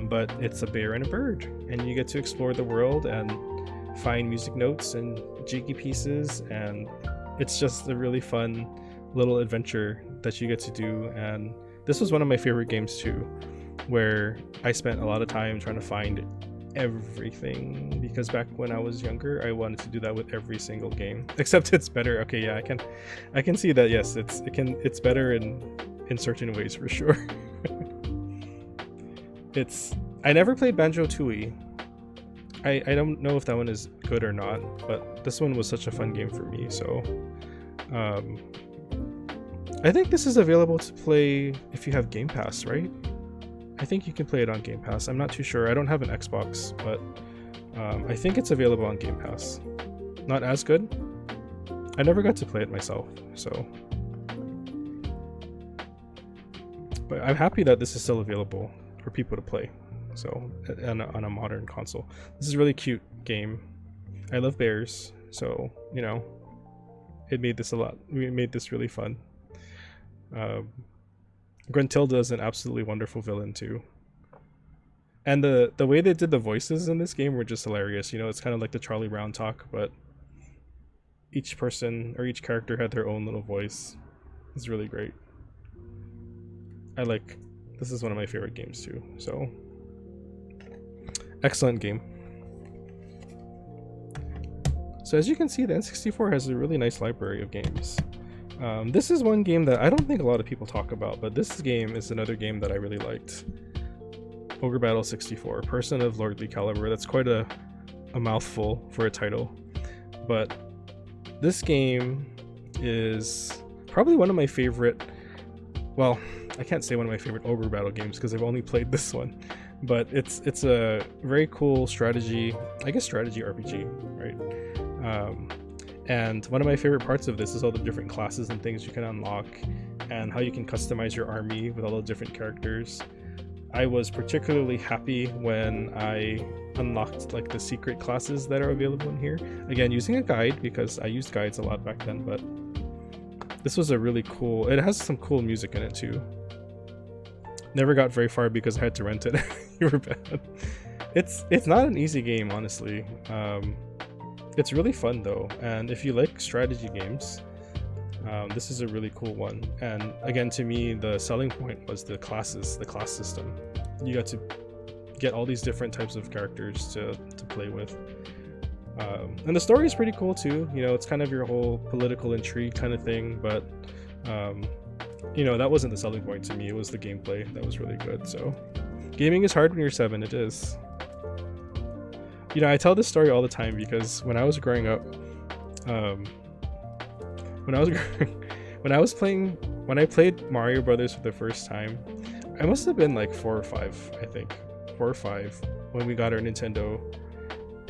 but it's a bear and a bird, and you get to explore the world and find music notes and jiggy pieces, and it's just a really fun little adventure that you get to do. And this was one of my favorite games too. where I spent a lot of time trying to find everything, because back when I was younger I wanted to do that with every single game, except it's better. Okay, yeah, I can see that. Yes, it's better in certain ways for sure. I never played Banjo-Tooie. I don't know if that one is good or not, but this one was such a fun game for me. So I think this is available to play if you have Game Pass, right? I think you can play it on Game Pass. I'm not too sure. I don't have an Xbox, but I think it's available on Game Pass. Not as good. I never got to play it myself, so. But I'm happy that this is still available for people to play. So on a modern console. This is a really cute game. I love bears, so you know, it made this really fun. Gruntilda is an absolutely wonderful villain too. And the way they did the voices in this game were just hilarious. You know, it's kind of like the Charlie Brown talk, but each person or each character had their own little voice. It's really great. This is one of my favorite games too, so excellent game. So as you can see, the N64 has a really nice library of games. This is one game that I don't think a lot of people talk about, but this game is another game that I really liked. Ogre Battle 64, Person of Lordly Caliber. That's quite a mouthful for a title, but this game is probably one of my favorite, well, I can't say one of my favorite Ogre Battle games because I've only played this one, but it's a very cool strategy, I guess strategy RPG, right? And one of my favorite parts of this is all the different classes and things you can unlock and how you can customize your army with all the different characters. I was particularly happy when I unlocked like the secret classes that are available in here. Again, using a guide because I used guides a lot back then, but this was a really cool, it has some cool music in it too. Never got very far because I had to rent it. You were bad. It's not an easy game, honestly. It's really fun though, and if you like strategy games, this is a really cool one. And again, to me, the selling point was the class system. You got to get all these different types of characters to play with. And the story is pretty cool too. You know, it's kind of your whole political intrigue kind of thing, but you know, that wasn't the selling point to me. It was the gameplay that was really good. So gaming is hard when you're 7, it is. You know, I tell this story all the time because when I was growing up, when I played Mario Brothers for the first time, I must have been like 4 or 5, I think. 4 or 5 when we got our Nintendo,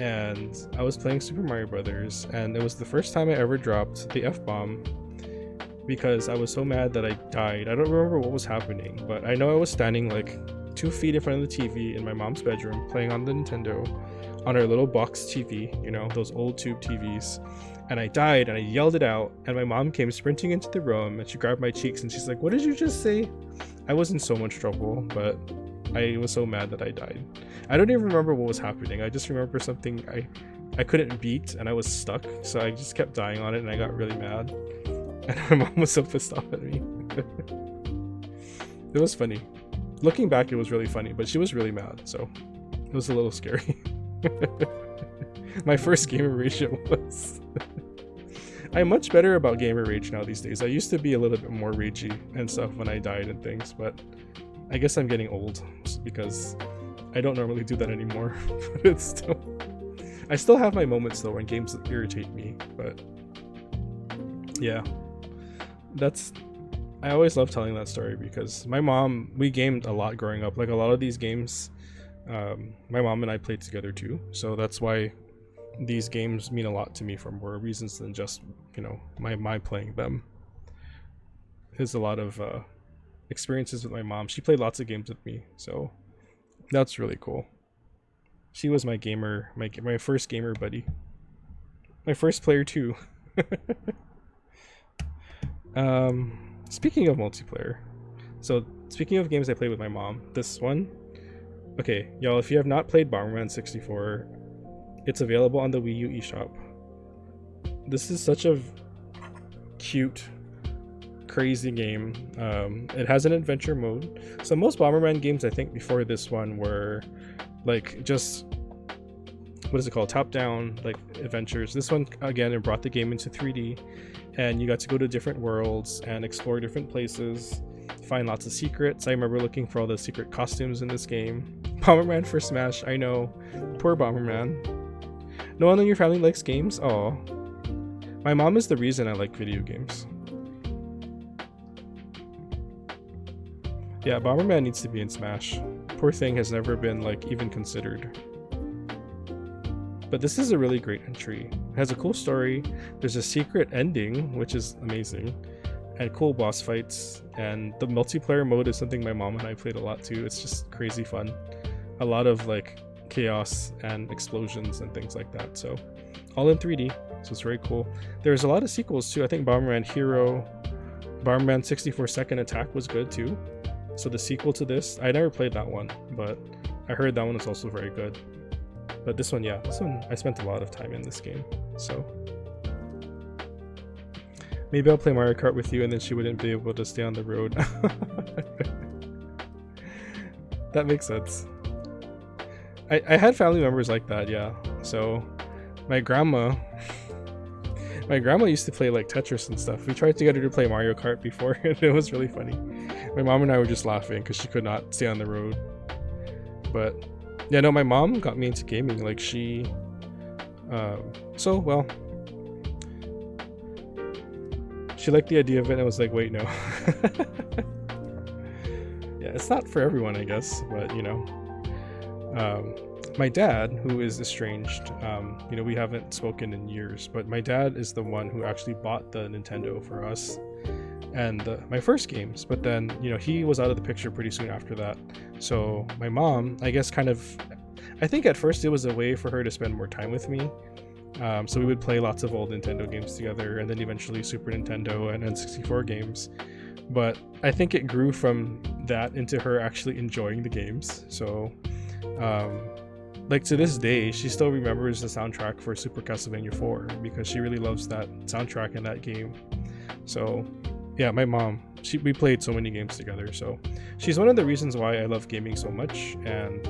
and I was playing Super Mario Brothers, and it was the first time I ever dropped the F-bomb because I was so mad that I died. I don't remember what was happening, but I know I was standing like 2 feet in front of the TV in my mom's bedroom playing on the Nintendo on our little box TV, you know, those old tube TVs. And I died and I yelled it out, and my mom came sprinting into the room and she grabbed my cheeks and she's like, "What did you just say?" I was in so much trouble, but I was so mad that I died. I don't even remember what was happening. I just remember something I couldn't beat and I was stuck, so I just kept dying on it and I got really mad. And my mom was so pissed off at me. It was funny. Looking back, it was really funny, but she was really mad, so it was a little scary. My first gamer rage it was. I'm much better about gamer rage now these days. I used to be a little bit more ragey and stuff when I died and things, but I guess I'm getting old because I don't normally do that anymore. But I still have my moments though when games irritate me, but yeah. I always love telling that story because my mom, we gamed a lot growing up. Like a lot of these games, my mom and I played together too, so that's why these games mean a lot to me for more reasons than just, you know, my playing them. There's a lot of experiences with my mom. She played lots of games with me, so that's really cool. She was my gamer, my first gamer buddy, my first player too. Speaking of multiplayer, so speaking of games I played with my mom, this one, okay, y'all, if you have not played Bomberman 64, it's available on the Wii U eShop. This is such a cute, crazy game. It has an adventure mode. So most Bomberman games, I think, before this one were like just, what is it called, top down like adventures. This one, again, it brought the game into 3D, and you got to go to different worlds and explore different places, find lots of secrets. I remember looking for all the secret costumes in this game. Bomberman for Smash, I know, poor Bomberman. No one in your family likes games? Oh, my mom is the reason I like video games. Yeah, Bomberman needs to be in Smash. Poor thing has never been like even considered. But this is a really great entry. It has a cool story. There's a secret ending, which is amazing, and cool boss fights. And the multiplayer mode is something my mom and I played a lot too. It's just crazy fun. A lot of like chaos and explosions and things like that. So all in 3D. So it's very cool. There's a lot of sequels too. I think Bomberman Hero, Bomberman 64 Second Attack was good too. So the sequel to this, I never played that one, but I heard that one is also very good. But this one, yeah, this one, I spent a lot of time in this game, so maybe I'll play Mario Kart with you and then she wouldn't be able to stay on the road. That makes sense. I had family members like that, yeah. So my grandma used to play like Tetris and stuff. We tried to get her to play Mario Kart before and it was really funny. My mom and I were just laughing because she could not stay on the road. But yeah, no, my mom got me into gaming. Like she, she liked the idea of it and was like, wait, no. Yeah, it's not for everyone, I guess, but you know. My dad, who is estranged, you know, we haven't spoken in years, but my dad is the one who actually bought the Nintendo for us and my first games, but then, you know, he was out of the picture pretty soon after that. So my mom, I guess, kind of, I think at first it was a way for her to spend more time with me. So we would play lots of old Nintendo games together, and then eventually Super Nintendo and N64 games. But I think it grew from that into her actually enjoying the games. So like to this day, she still remembers the soundtrack for Super Castlevania 4 because she really loves that soundtrack in that game. So yeah, my mom, we played so many games together, so she's one of the reasons why I love gaming so much, and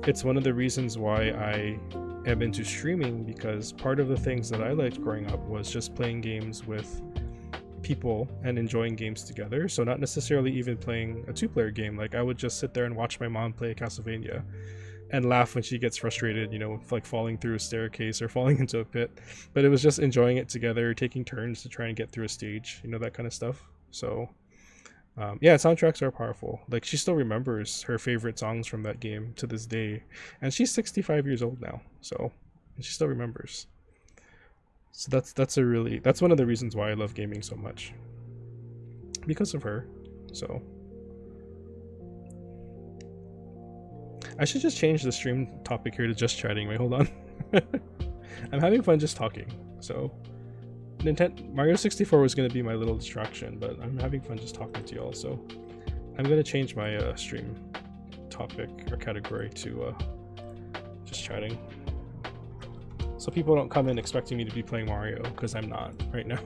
it's one of the reasons why I am into streaming, because part of the things that I liked growing up was just playing games with people and enjoying games together. So not necessarily even playing a two-player game. Like I would just sit there and watch my mom play Castlevania and laugh when she gets frustrated, you know, like falling through a staircase or falling into a pit. But it was just enjoying it together, taking turns to try and get through a stage, you know, that kind of stuff. So yeah, soundtracks are powerful. Like she still remembers her favorite songs from that game to this day, and she's 65 years old now, so, and she still remembers. So that's one of the reasons why I love gaming so much, because of her. So I should just change the stream topic here to just chatting. Wait, hold on. I'm having fun just talking. So Mario 64 was going to be my little distraction, but I'm having fun just talking to y'all. So I'm going to change my stream topic or category to just chatting. So people don't come in expecting me to be playing Mario, because I'm not right now.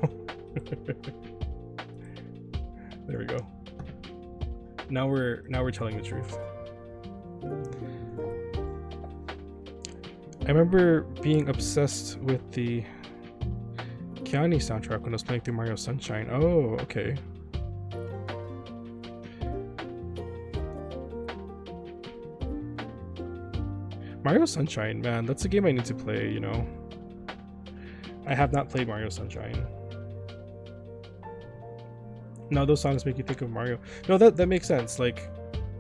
There we go. Now we're telling the truth. I remember being obsessed with the Kiani soundtrack when I was playing through Mario Sunshine. Oh, okay. Mario Sunshine, man, that's a game I need to play, you know. I have not played Mario Sunshine. Now those songs make you think of Mario. No, that makes sense. Like,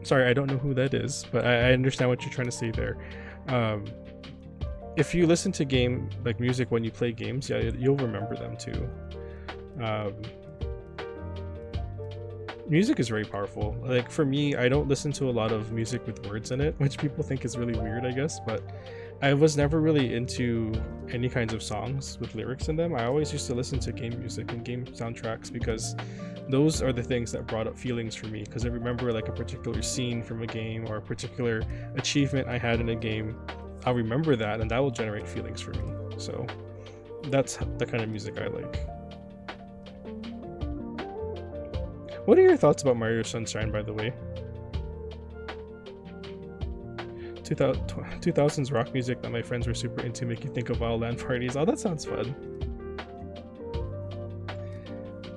sorry, I don't know who that is, but I understand what you're trying to say there. If you listen to music when you play games, yeah, you'll remember them too. Music is very powerful. Like for me, I don't listen to a lot of music with words in it, which people think is really weird, I guess, but I was never really into any kinds of songs with lyrics in them. I always used to listen to game music and game soundtracks because those are the things that brought up feelings for me, because I remember like a particular scene from a game or a particular achievement I had in a game. I'll remember that, and that will generate feelings for me. So that's the kind of music I like. What are your thoughts about Mario Sunshine, by the way? 2000s rock music that my friends were super into make you think of wild land parties. Oh, that sounds fun.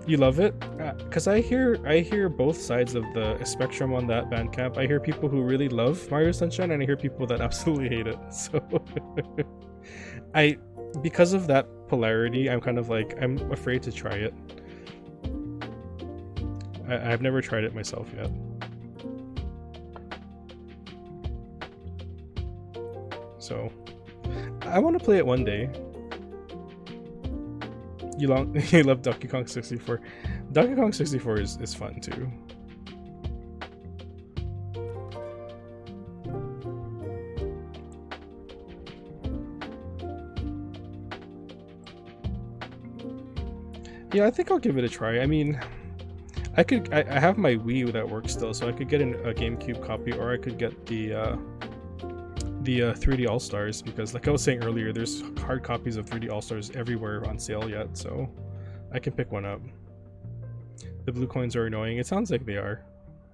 You love it? Because I hear both sides of the spectrum on that Bandcamp. I hear people who really love Mario Sunshine, and I hear people that absolutely hate it. So because of that polarity, I'm kind of like, I'm afraid to try it. I've never tried it myself yet. So I want to play it one day. You love Donkey Kong 64. Donkey Kong 64 is fun too. Yeah, I think I'll give it a try. I mean, I have my Wii that works still, so I could get a GameCube copy, or I could get the 3D All-Stars, because like I was saying earlier, there's hard copies of 3D All-Stars everywhere on sale yet, so I can pick one up. The blue coins are annoying. It sounds like they are.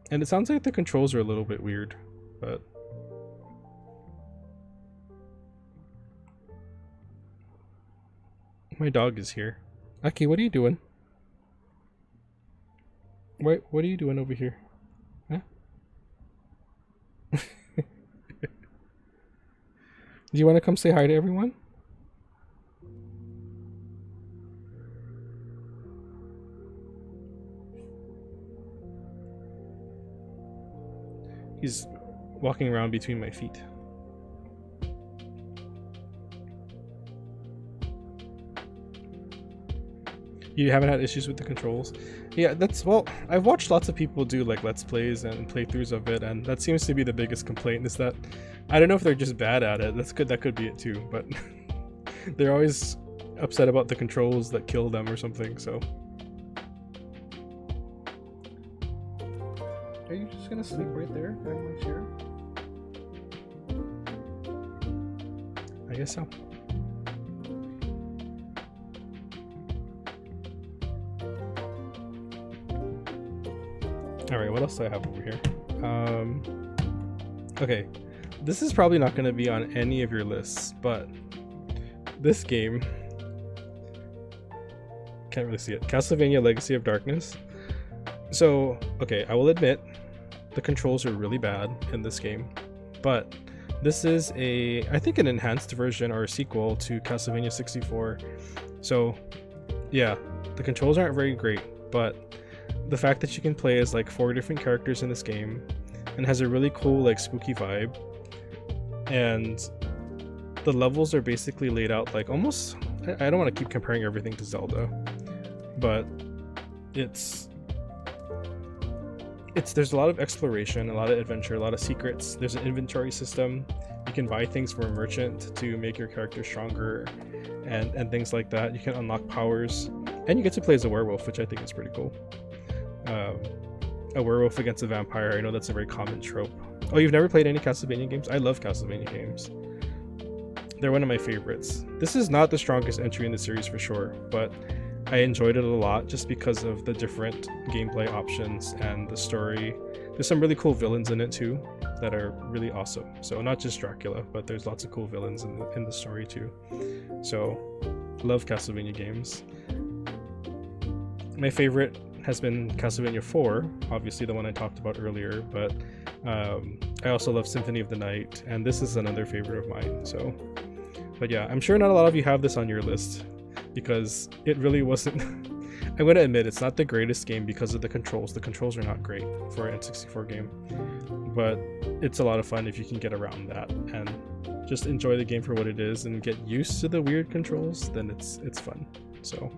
And it sounds like the controls are a little bit weird, but... My dog is here. Aki, what are you doing? What are you doing over here? Huh? Do you want to come say hi to everyone? He's walking around between my feet. You haven't had issues with the controls? Yeah, well, I've watched lots of people do like Let's Plays and playthroughs of it, and that seems to be the biggest complaint, is that I don't know if they're just bad at it. That could be it too, but they're always upset about the controls that kill them or something, so. Are you just gonna sleep right there in my chair? I guess so. Alright, what else do I have over here? Okay, this is probably not going to be on any of your lists, but this game, can't really see it, Castlevania Legacy of Darkness. So, okay, I will admit, the controls are really bad in this game, but this is I think an enhanced version or a sequel to Castlevania 64. So, yeah, the controls aren't very great, but the fact that you can play as like 4 different characters in this game and has a really cool like spooky vibe, and the levels are basically laid out like almost, I don't want to keep comparing everything to Zelda, but there's a lot of exploration, a lot of adventure, a lot of secrets. There's an inventory system. You can buy things from a merchant to make your character stronger and things like that. You can unlock powers, and you get to play as a werewolf, which I think is pretty cool. A werewolf against a vampire. I know that's a very common trope. Oh, you've never played any Castlevania games? I love Castlevania games. They're one of my favorites. This is not the strongest entry in the series for sure, but I enjoyed it a lot just because of the different gameplay options and the story. There's some really cool villains in it too that are really awesome. So not just Dracula, but there's lots of cool villains in the story too. So love Castlevania games. My favorite has been Castlevania 4, obviously the one I talked about earlier, but I also love Symphony of the Night, and this is another favorite of mine. So, but yeah, I'm sure not a lot of you have this on your list because it really wasn't. I'm going to admit it's not the greatest game because of the controls. The controls are not great for an N64 game, but it's a lot of fun if you can get around that and just enjoy the game for what it is and get used to the weird controls. Then it's fun. So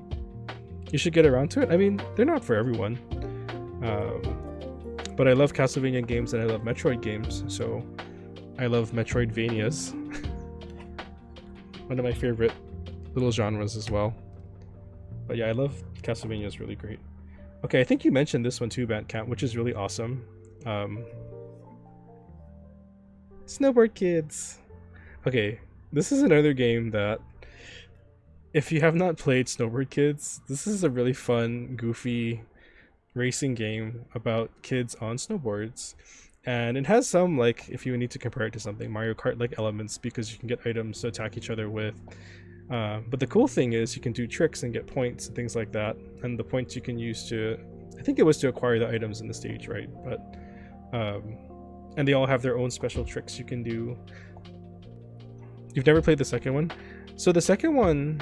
you should get around to it. I mean, they're not for everyone. But I love Castlevania games and I love Metroid games, so I love Metroidvanias. One of my favorite little genres as well. But yeah, I love Castlevania, is really great. Okay, I think you mentioned this one too, Bandcamp, which is really awesome. Snowboard Kids. Okay, this is another game that, if you have not played Snowboard Kids, this is a really fun, goofy racing game about kids on snowboards. And it has some, like, if you need to compare it to something, Mario Kart like elements, because you can get items to attack each other with. But the cool thing is you can do tricks and get points and things like that. And the points you can use to, I think it was to acquire the items in the stage, right? But and they all have their own special tricks you can do. You've never played the second one? So the second one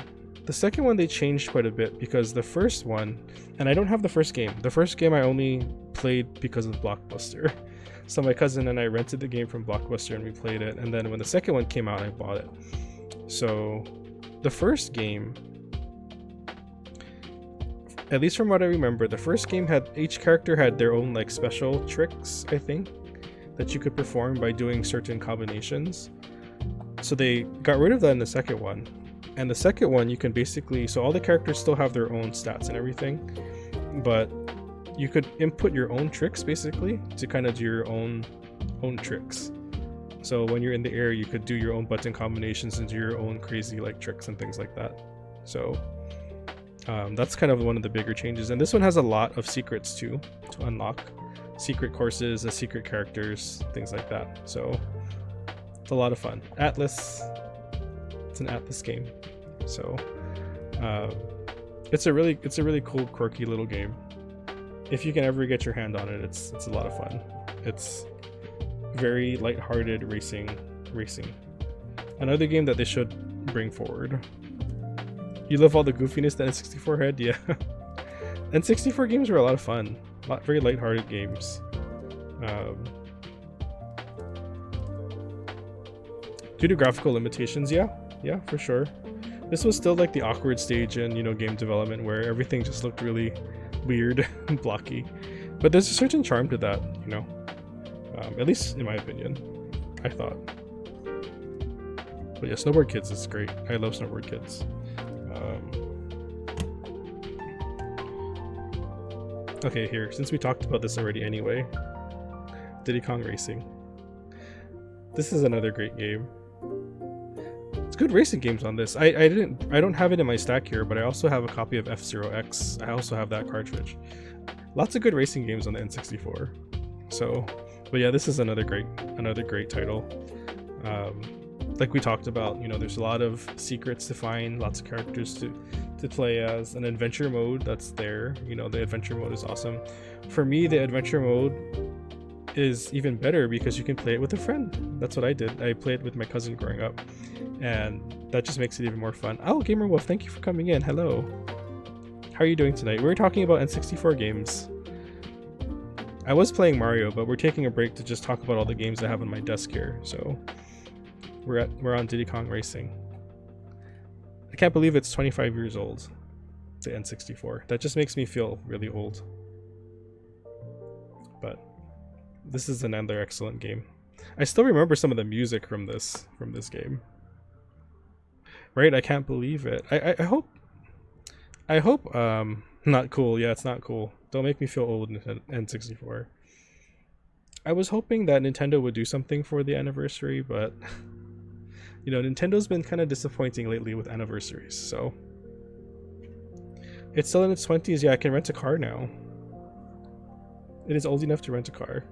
they changed quite a bit, because the first one, and I don't have the first game. The first game I only played because of Blockbuster. So my cousin and I rented the game from Blockbuster and we played it, and then when the second one came out I bought it. So the first game, at least from what I remember, the first game had, each character had their own like special tricks, I think, that you could perform by doing certain combinations. So they got rid of that in the second one. And the second one you can basically, so all the characters still have their own stats and everything, but you could input your own tricks basically to kind of do your own tricks. So when you're in the air, you could do your own button combinations and do your own crazy like tricks and things like that. So that's kind of one of the bigger changes. And this one has a lot of secrets too to unlock. Secret courses, secret characters, things like that. So it's a lot of fun. Atlas. It's an Atlas game. So it's a really cool, quirky little game. If you can ever get your hand on it, it's a lot of fun. It's very lighthearted racing. Another game that they should bring forward. You love all the goofiness that N64 had? Yeah. N64 games were a lot of fun. Very lighthearted games. Due to graphical limitations, yeah, for sure. This was still like the awkward stage in, game development where everything just looked really weird and blocky. But there's a certain charm to that, at least in my opinion, I thought. But yeah, Snowboard Kids is great. I love Snowboard Kids. Okay, here, since we talked about this already anyway, Diddy Kong Racing. This is another great game. It's good racing games on this. I don't have it in my stack here, but I also have a copy of F-Zero X. I also have that cartridge. Lots of good racing games on the N64. So, but yeah, this is another great title. Like we talked about, there's a lot of secrets to find, lots of characters to play as, an adventure mode that's there. The adventure mode is awesome. For me, the adventure mode is even better because you can play it with a friend. That's what I did. I played with my cousin growing up, and that just makes it even more fun. Oh, Gamer Wolf, thank you for coming in. Hello. How are you doing tonight? We're talking about N64 games. I was playing Mario, but we're taking a break to just talk about all the games I have on my desk here. So we're on Diddy Kong Racing. I can't believe it's 25 years old. It's the N64. That just makes me feel really old. But this is another excellent game. I still remember some of the music from this game. Right? I can't believe it. I hope not cool. Yeah, it's not cool. Don't make me feel old in N64. I was hoping that Nintendo would do something for the anniversary, but Nintendo's been kind of disappointing lately with anniversaries. So it's still in its 20s. Yeah, I can rent a car now. It is old enough to rent a car.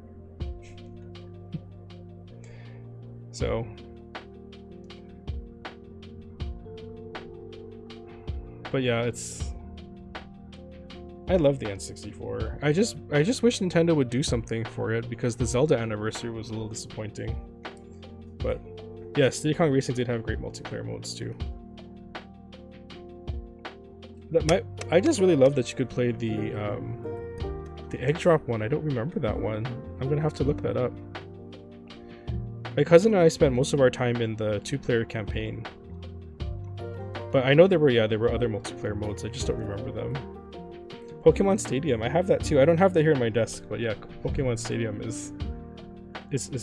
So but yeah, I love the N64. I just wish Nintendo would do something for it, because the Zelda anniversary was a little disappointing. But yes, Diddy Kong Racing did have great multiplayer modes too. I just really love that you could play the egg drop one. I don't remember that one. I'm gonna have to look that up. My cousin and I spent most of our time in the 2-player campaign, but I know there were other multiplayer modes. I just don't remember them. Pokemon Stadium, I have that too. I don't have that here on my desk, but yeah, Pokemon Stadium is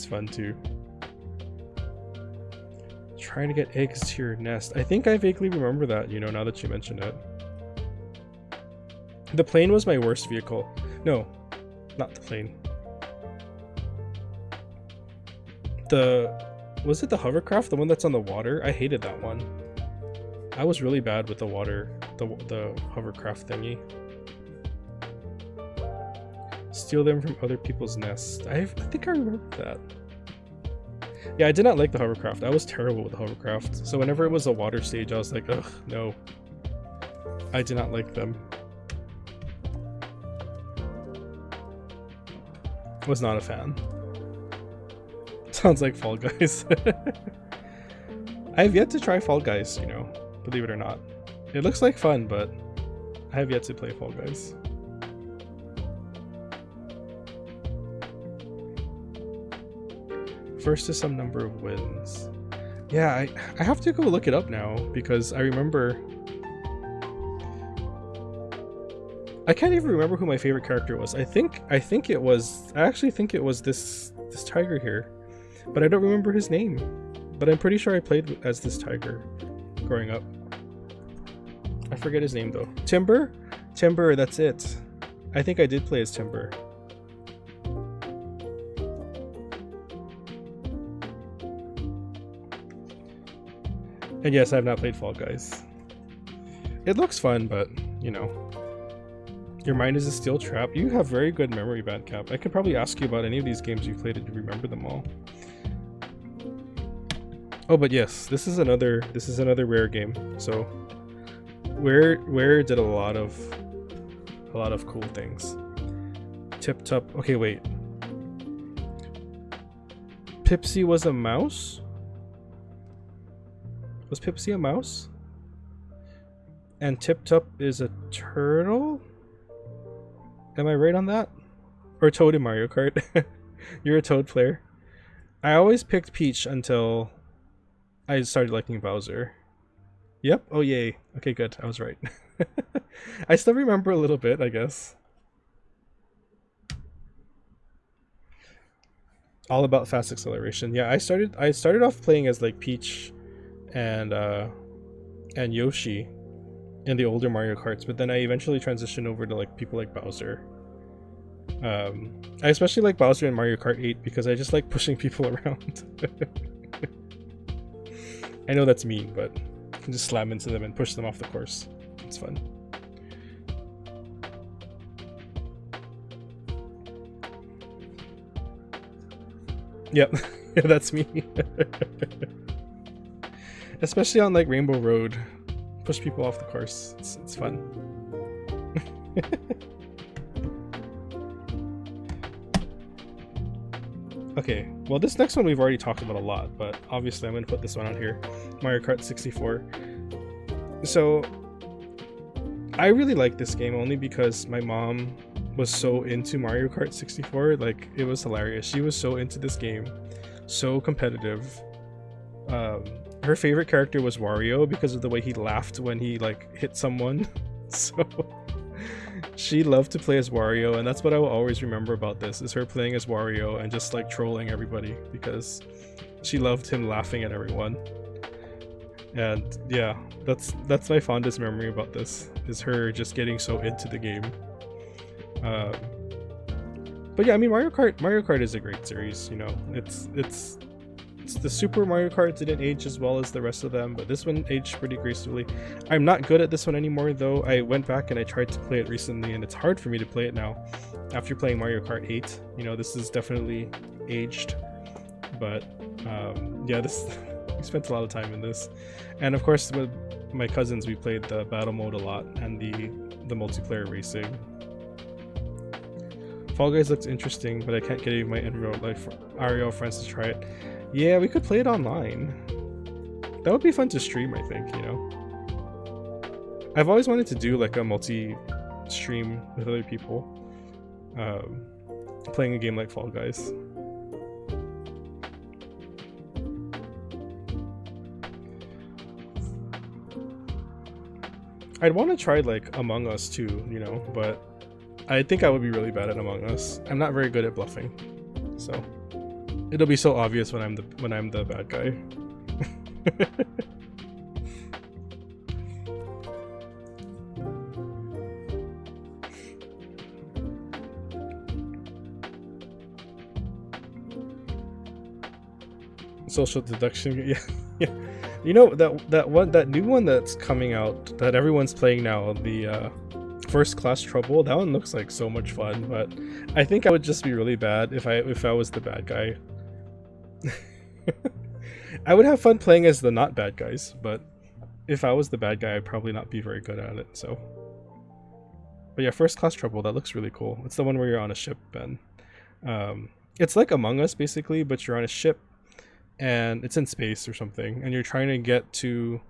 fun too. Trying to get eggs to your nest. I think I vaguely remember that, now that you mention it. The plane was my worst vehicle. No, not the plane. Was it the hovercraft? The one that's on the water? I hated that one. I was really bad with the water, the hovercraft thingy. Steal them from other people's nests. I think I remember that. Yeah, I did not like the hovercraft. I was terrible with the hovercraft. So whenever it was a water stage, I was like, ugh, no. I did not like them. Was not a fan. Sounds like Fall Guys. I have yet to try Fall Guys, you know, believe it or not. It looks like fun, but I have yet to play Fall Guys. First to some number of wins. Yeah, I have to go look it up now because I remember. I can't even remember who my favorite character was. I actually think it was this tiger here, but I don't remember his name. But I'm pretty sure I played as this tiger growing up. I forget his name though. Timber? Timber, that's it. I think I did play as Timber. And yes, I have not played Fall Guys. It looks fun, but, you know. Your mind is a steel trap. You have very good memory, Bandcap. I could probably ask you about any of these games you've played and you remember them all. Oh, but yes, this is another Rare game. So Rare did a lot of cool things. Tip Top. Okay, wait. Pipsy was a mouse? Was Pipsy a mouse? And Tip Top is a turtle? Am I right on that? Or Toad in Mario Kart? You're a Toad player. I always picked Peach until I started liking Bowser. Yep. Oh yay. Okay, good. I was right. I still remember a little bit, I guess. All about fast acceleration. Yeah, I started off playing as like Peach and Yoshi in the older Mario Karts, but then I eventually transitioned over to like people like Bowser. I especially like Bowser in Mario Kart 8 because I just like pushing people around. I know that's mean, but you can just slam into them and push them off the course. It's fun. Yep, yeah, that's me. Especially on like Rainbow Road, push people off the course. It's fun. Okay, well this next one we've already talked about a lot, but obviously I'm going to put this one on here. Mario Kart 64. So, I really like this game only because my mom was so into Mario Kart 64, like it was hilarious. She was so into this game, so competitive. Her favorite character was Wario because of the way he laughed when he like hit someone. So she loved to play as Wario, and that's what I will always remember about this, is her playing as Wario and just like trolling everybody because she loved him laughing at everyone. And yeah, that's my fondest memory about this, is her just getting so into the game. But yeah, I mean Mario Kart is a great series, you know. It's the Super Mario Kart didn't age as well as the rest of them, but this one aged pretty gracefully. I'm not good at this one anymore though. I went back and I tried to play it recently and it's hard for me to play it now after playing Mario Kart 8. You know, this is definitely aged, but yeah, we spent a lot of time in this. And of course with my cousins we played the battle mode a lot and the multiplayer racing. Fall Guys looks interesting, but I can't get any of my in-real life REL friends to try it. Yeah, we could play it online. That would be fun to stream, I think, you know. I've always wanted to do like a multi-stream with other people, playing a game like Fall Guys. I'd want to try like Among Us too, you know, but I think I would be really bad at Among Us. I'm not very good at bluffing, so it'll be so obvious when I'm the bad guy. Social deduction, yeah, yeah. You know that new one that's coming out that everyone's playing now, the First Class Trouble. That one looks like so much fun, but I think I would just be really bad if I was the bad guy. I would have fun playing as the not bad guys, but if I was the bad guy, I'd probably not be very good at it. So, but yeah, First Class Trouble. That looks really cool. It's the one where you're on a ship and it's like Among Us basically, but you're on a ship and it's in space or something, and you're trying to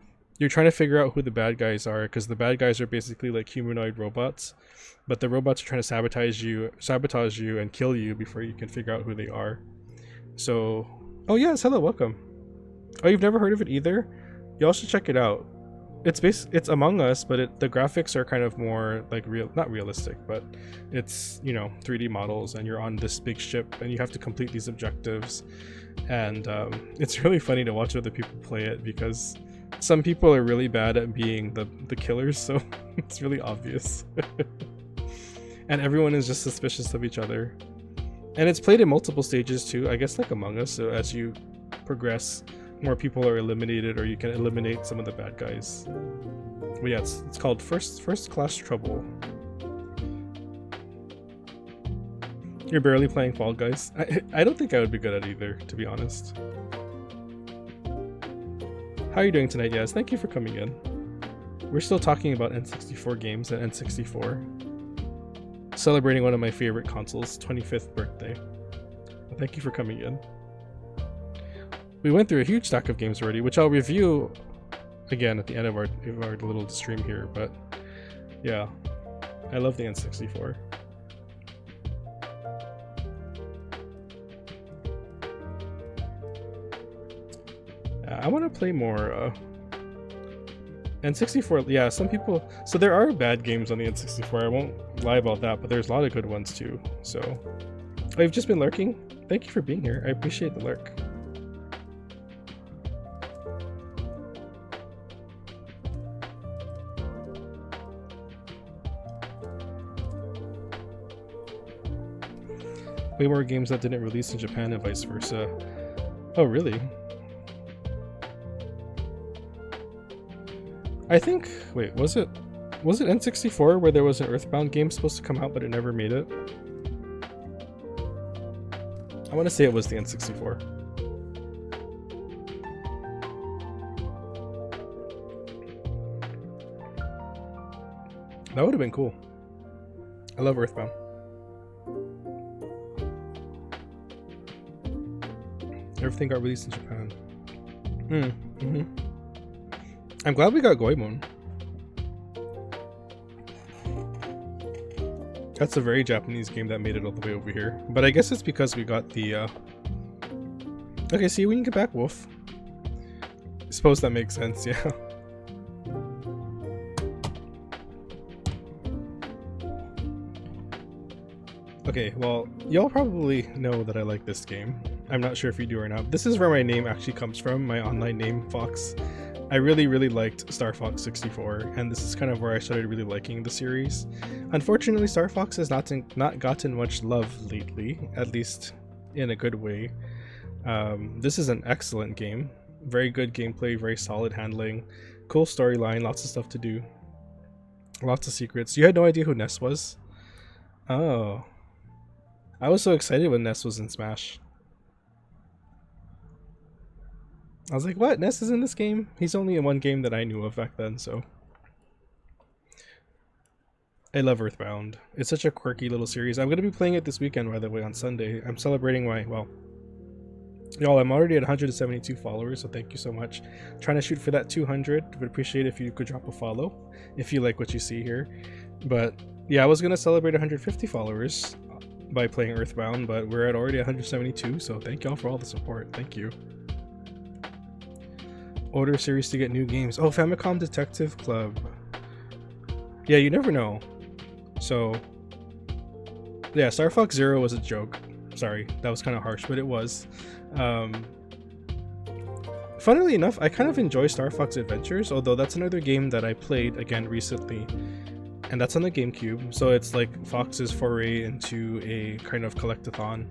figure out who the bad guys are, because the bad guys are basically like humanoid robots, but the robots are trying to sabotage you and kill you before you can figure out who they are. So, oh yes, hello, welcome. Oh, you've never heard of it either? Y'all should check it out. It's Among Us, but the graphics are kind of more like not realistic, but it's, you know, 3D models, and you're on this big ship and you have to complete these objectives, and it's really funny to watch other people play it because some people are really bad at being the killers, so it's really obvious. And everyone is just suspicious of each other. And it's played in multiple stages too, I guess, like Among Us, so as you progress, more people are eliminated, or you can eliminate some of the bad guys. But yeah, it's called First Class Trouble. You're barely playing Fall Guys. I don't think I would be good at either, to be honest. How are you doing tonight, Yaz? Thank you for coming in. We're still talking about N64 games and N64. Celebrating one of my favorite consoles' 25th birthday. Well, thank you for coming in. We went through a huge stack of games already, which I'll review again at the end of our little stream here, but yeah, I love the N64. I want to play more N64. Yeah, some people, so there are bad games on the N64, I won't lie about that, but there's a lot of good ones too. So, oh, you've just been lurking? Thank you for being here. I appreciate the lurk. Way more games that didn't release in Japan and vice versa. Oh, really? I think, wait, was it N64 where there was an Earthbound game supposed to come out but it never made it? I want to say it was the N64. That would have been cool. I love Earthbound. Everything got released in Japan. I'm glad we got Goemon. That's a very Japanese game that made it all the way over here. But I guess it's because we got the Okay, see, we can get back Wolf. I suppose that makes sense, yeah. Okay, well, y'all probably know that I like this game. I'm not sure if you do or not. This is where my name actually comes from, my online name, Fox. I really liked Star Fox 64, and this is kind of where I started really liking the series. Unfortunately, Star Fox has not gotten much love lately, at least in a good way. This is an excellent game. Very good gameplay, very solid handling, cool storyline, lots of stuff to do. Lots of secrets. You had no idea who Ness was? Oh. I was so excited when Ness was in Smash. I was like, what? Ness is in this game? He's only in one game that I knew of back then, so. I love Earthbound. It's such a quirky little series. I'm going to be playing it this weekend, by the way, on Sunday. I'm celebrating well, y'all, I'm already at 172 followers, so thank you so much. Trying to shoot for that 200. Would appreciate if you could drop a follow, if you like what you see here. But, yeah, I was going to celebrate 150 followers by playing Earthbound, but we're at already 172, so thank y'all for all the support. Thank you. Order series to get new games. Oh, Famicom Detective Club. Yeah, you never know. So, yeah, Star Fox Zero was a joke. Sorry, that was kind of harsh, but it was. Funnily enough, I kind of enjoy Star Fox Adventures, although that's another game that I played again recently, and that's on the GameCube, so it's like Fox's foray into a kind of collectathon.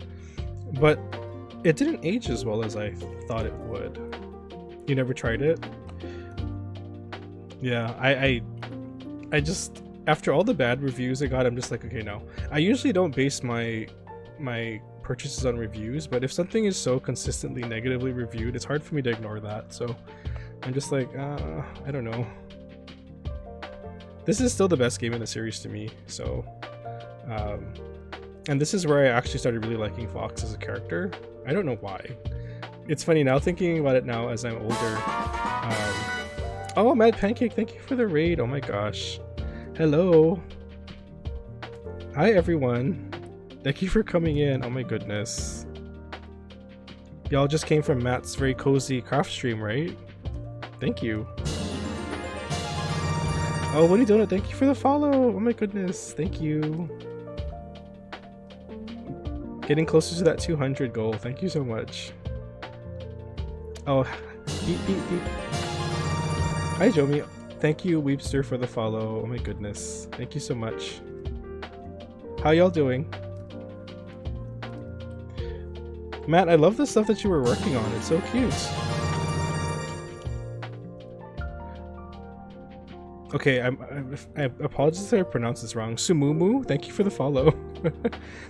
But it didn't age as well as I thought it would. You never tried it? Yeah, I after all the bad reviews I got, I'm just like, okay, no. I usually don't base my purchases on reviews, but if something is so consistently negatively reviewed, it's hard for me to ignore that. So I'm just like, I don't know. This is still the best game in the series to me. So, and this is where I actually started really liking Fox as a character. I don't know why. It's funny now thinking about it now as I'm older. Oh, Mad Pancake, thank you for the raid. Oh my gosh. Hello. Hi everyone. Thank you for coming in. Oh my goodness. Y'all just came from Matt's very cozy craft stream, right? Thank you. Oh, what are you doing? Thank you for the follow. Oh my goodness. Thank you. Getting closer to that 200 goal. Thank you so much. Oh, beep, beep, beep. Hi, Jomi. Thank you, Weepster, for the follow. Oh my goodness. Thank you so much. How y'all doing? Matt, I love the stuff that you were working on. It's so cute. Okay, I apologize if I pronounced this wrong. Sumumu, thank you for the follow.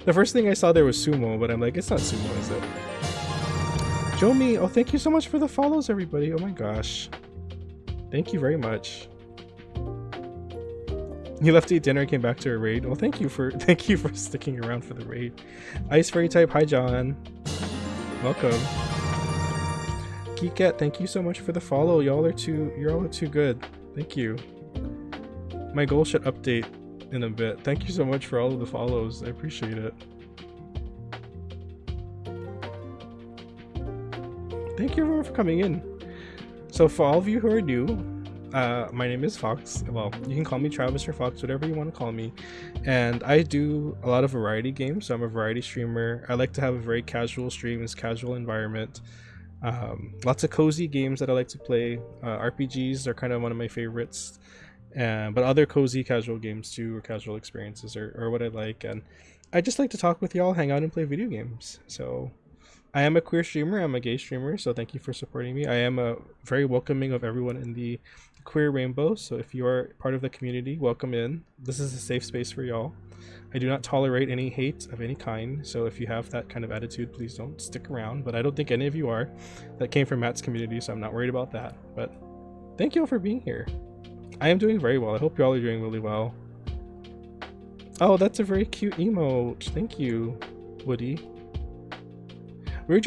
The first thing I saw there was sumo, but I'm like, it's not sumo, is it? Jomi, oh, thank you so much for the follows, everybody. Oh my gosh. Thank you very much. You left to eat dinner and came back to a raid. Well, thank you for sticking around for the raid. Ice Fairy Type, hi John. Welcome. Geekette, thank you so much for the follow. You're all too good. Thank you. My goal should update in a bit. Thank you so much for all of the follows. I appreciate it. Thank you everyone for coming in. So for all of you who are new, my name is Fox. Well, you can call me Travis or Fox, whatever you want to call me. And I do a lot of variety games, so I'm a variety streamer. I like to have a very casual streams, casual environment. Lots of cozy games that I like to play. RPGs are kind of one of my favorites. But other cozy casual games too, or casual experiences are what I like. And I just like to talk with y'all, hang out and play video games. So I am a queer streamer, I'm a gay streamer, so thank you for supporting me. I am very welcoming of everyone in the queer rainbow, so if you are part of the community, welcome in. This is a safe space for y'all. I do not tolerate any hate of any kind, so if you have that kind of attitude, please don't stick around, but I don't think any of you are. That came from Matt's community, so I'm not worried about that, but thank you all for being here. I am doing very well. I hope y'all are doing really well. Oh, that's a very cute emote. Thank you, Woody. We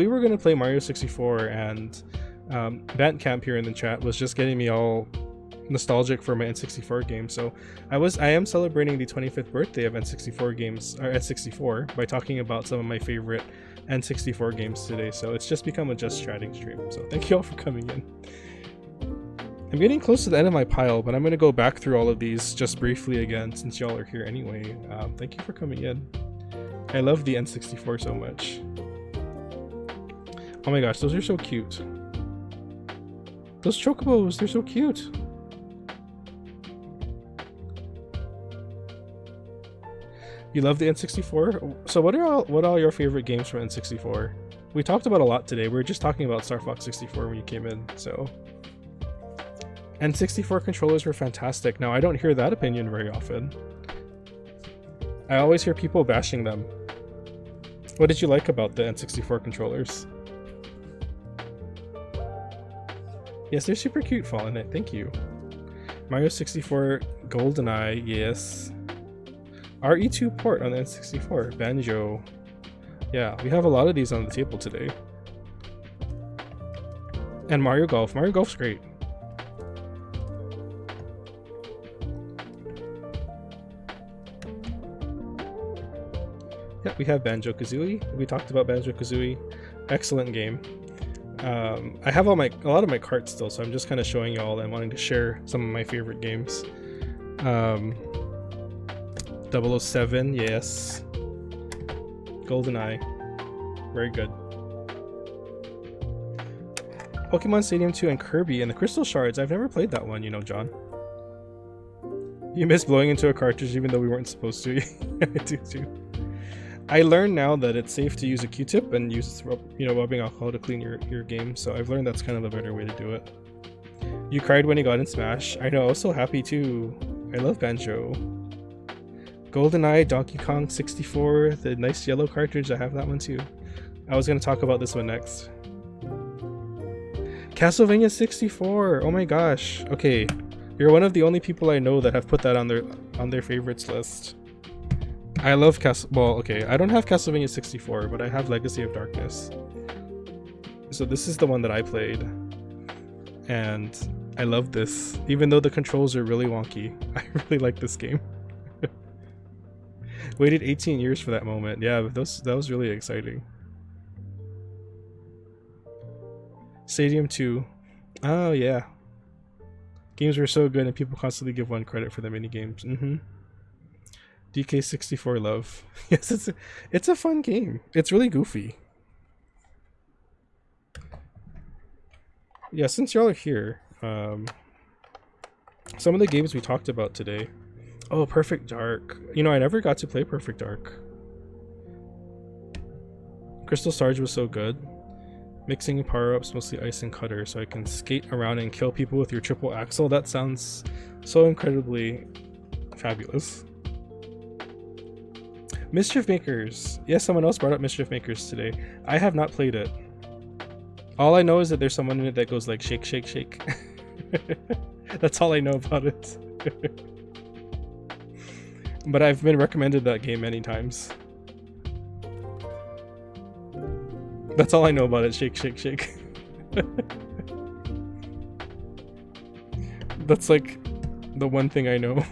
were gonna play Mario 64, and Bandcamp here in the chat was just getting me all nostalgic for my N64 game. So I am celebrating the 25th birthday of N64 games, or N64, by talking about some of my favorite N64 games today. So it's just become a just chatting stream. So thank you all for coming in. I'm getting close to the end of my pile, but I'm gonna go back through all of these just briefly again since y'all are here anyway. Thank you for coming in. I love the N64 so much. Oh my gosh, those are so cute. Those chocobos, they're so cute. You love the N64? So what are your favorite games from N64? We talked about a lot today. We were just talking about Star Fox 64 when you came in, so. N64 controllers were fantastic. Now, I don't hear that opinion very often. I always hear people bashing them. What did you like about the N64 controllers? Yes, they're super cute, Fallen It. Thank you. Mario 64, GoldenEye, yes. RE2 port on the N64, Banjo. Yeah, we have a lot of these on the table today. And Mario Golf. Mario Golf's great. Yeah, we have Banjo-Kazooie. We talked about Banjo-Kazooie. Excellent game. I have a lot of my carts still, so I'm just kind of showing y'all and wanting to share some of my favorite games. 007, yes. GoldenEye, very good. Pokemon Stadium 2 and Kirby and the Crystal Shards. I've never played that one, you know, John. You miss blowing into a cartridge even though we weren't supposed to. I do too. I learned now that it's safe to use a Q-tip and use, rubbing alcohol to clean your game, so I've learned that's kind of a better way to do it. You cried when you got in Smash. I know, I was so happy too. I love Banjo. GoldenEye, Donkey Kong 64, the nice yellow cartridge. I have that one too. I was gonna talk about this one next. Castlevania 64. Oh my gosh. Okay, you're one of the only people I know that have put that on their favorites list. I love well, okay, I don't have Castlevania 64, but I have Legacy of Darkness. So this is the one that I played, and I love this. Even though the controls are really wonky, I really like this game. Waited 18 years for that moment. Yeah, but that was really exciting. Stadium 2. Oh yeah. Games were so good and people constantly give one credit for the mini games. DK64 love. Yes, it's a fun game. It's really goofy. Yeah, since y'all are here, some of the games we talked about today. Oh, Perfect Dark. You know, I never got to play Perfect Dark. Crystal Sarge was so good. Mixing power-ups, mostly ice and cutter, so I can skate around and kill people with your triple axle. That sounds so incredibly fabulous. Mischief Makers. Yes, someone else brought up Mischief Makers today. I have not played it. All I know is that there's someone in it that goes like shake, shake, shake. That's all I know about it. But I've been recommended that game many times. That's all I know about it. Shake, shake, shake. That's like the one thing I know.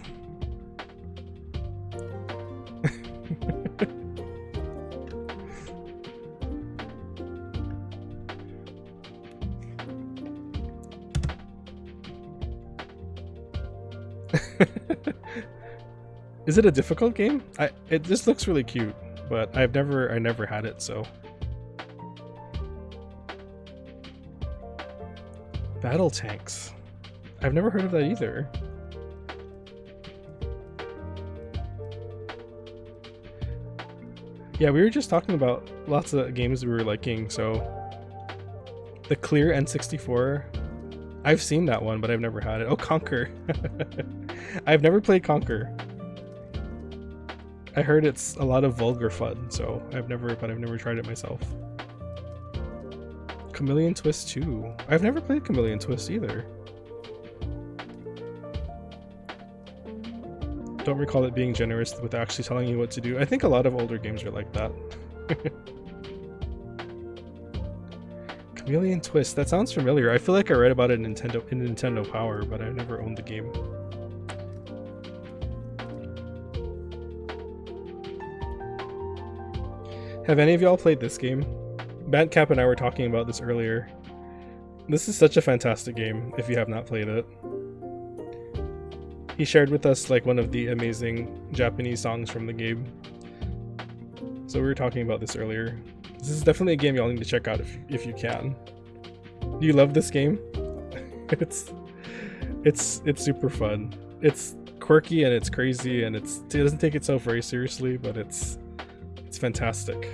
Is it a difficult game? It just looks really cute, but I never had it, so. Battle Tanks. I've never heard of that either. Yeah, we were just talking about lots of games we were liking, so the Clear N64. I've seen that one, but I've never had it. Oh, Conquer. I've never played Conquer. I heard it's a lot of vulgar fun, so I've never tried it myself. Chameleon Twist 2. I've never played Chameleon Twist either. Don't recall it being generous with actually telling you what to do. I think a lot of older games are like that. Chameleon Twist. That sounds familiar. I feel like I read about it in Nintendo Power, but I've never owned the game. Have any of y'all played this game? Bandcap and I were talking about this earlier. This is such a fantastic game if you have not played it. He shared with us like one of the amazing Japanese songs from the game. So we were talking about this earlier. This is definitely a game y'all need to check out if you can. Do you love this game? It's super fun. It's quirky and it's crazy and it doesn't take itself very seriously, but it's fantastic.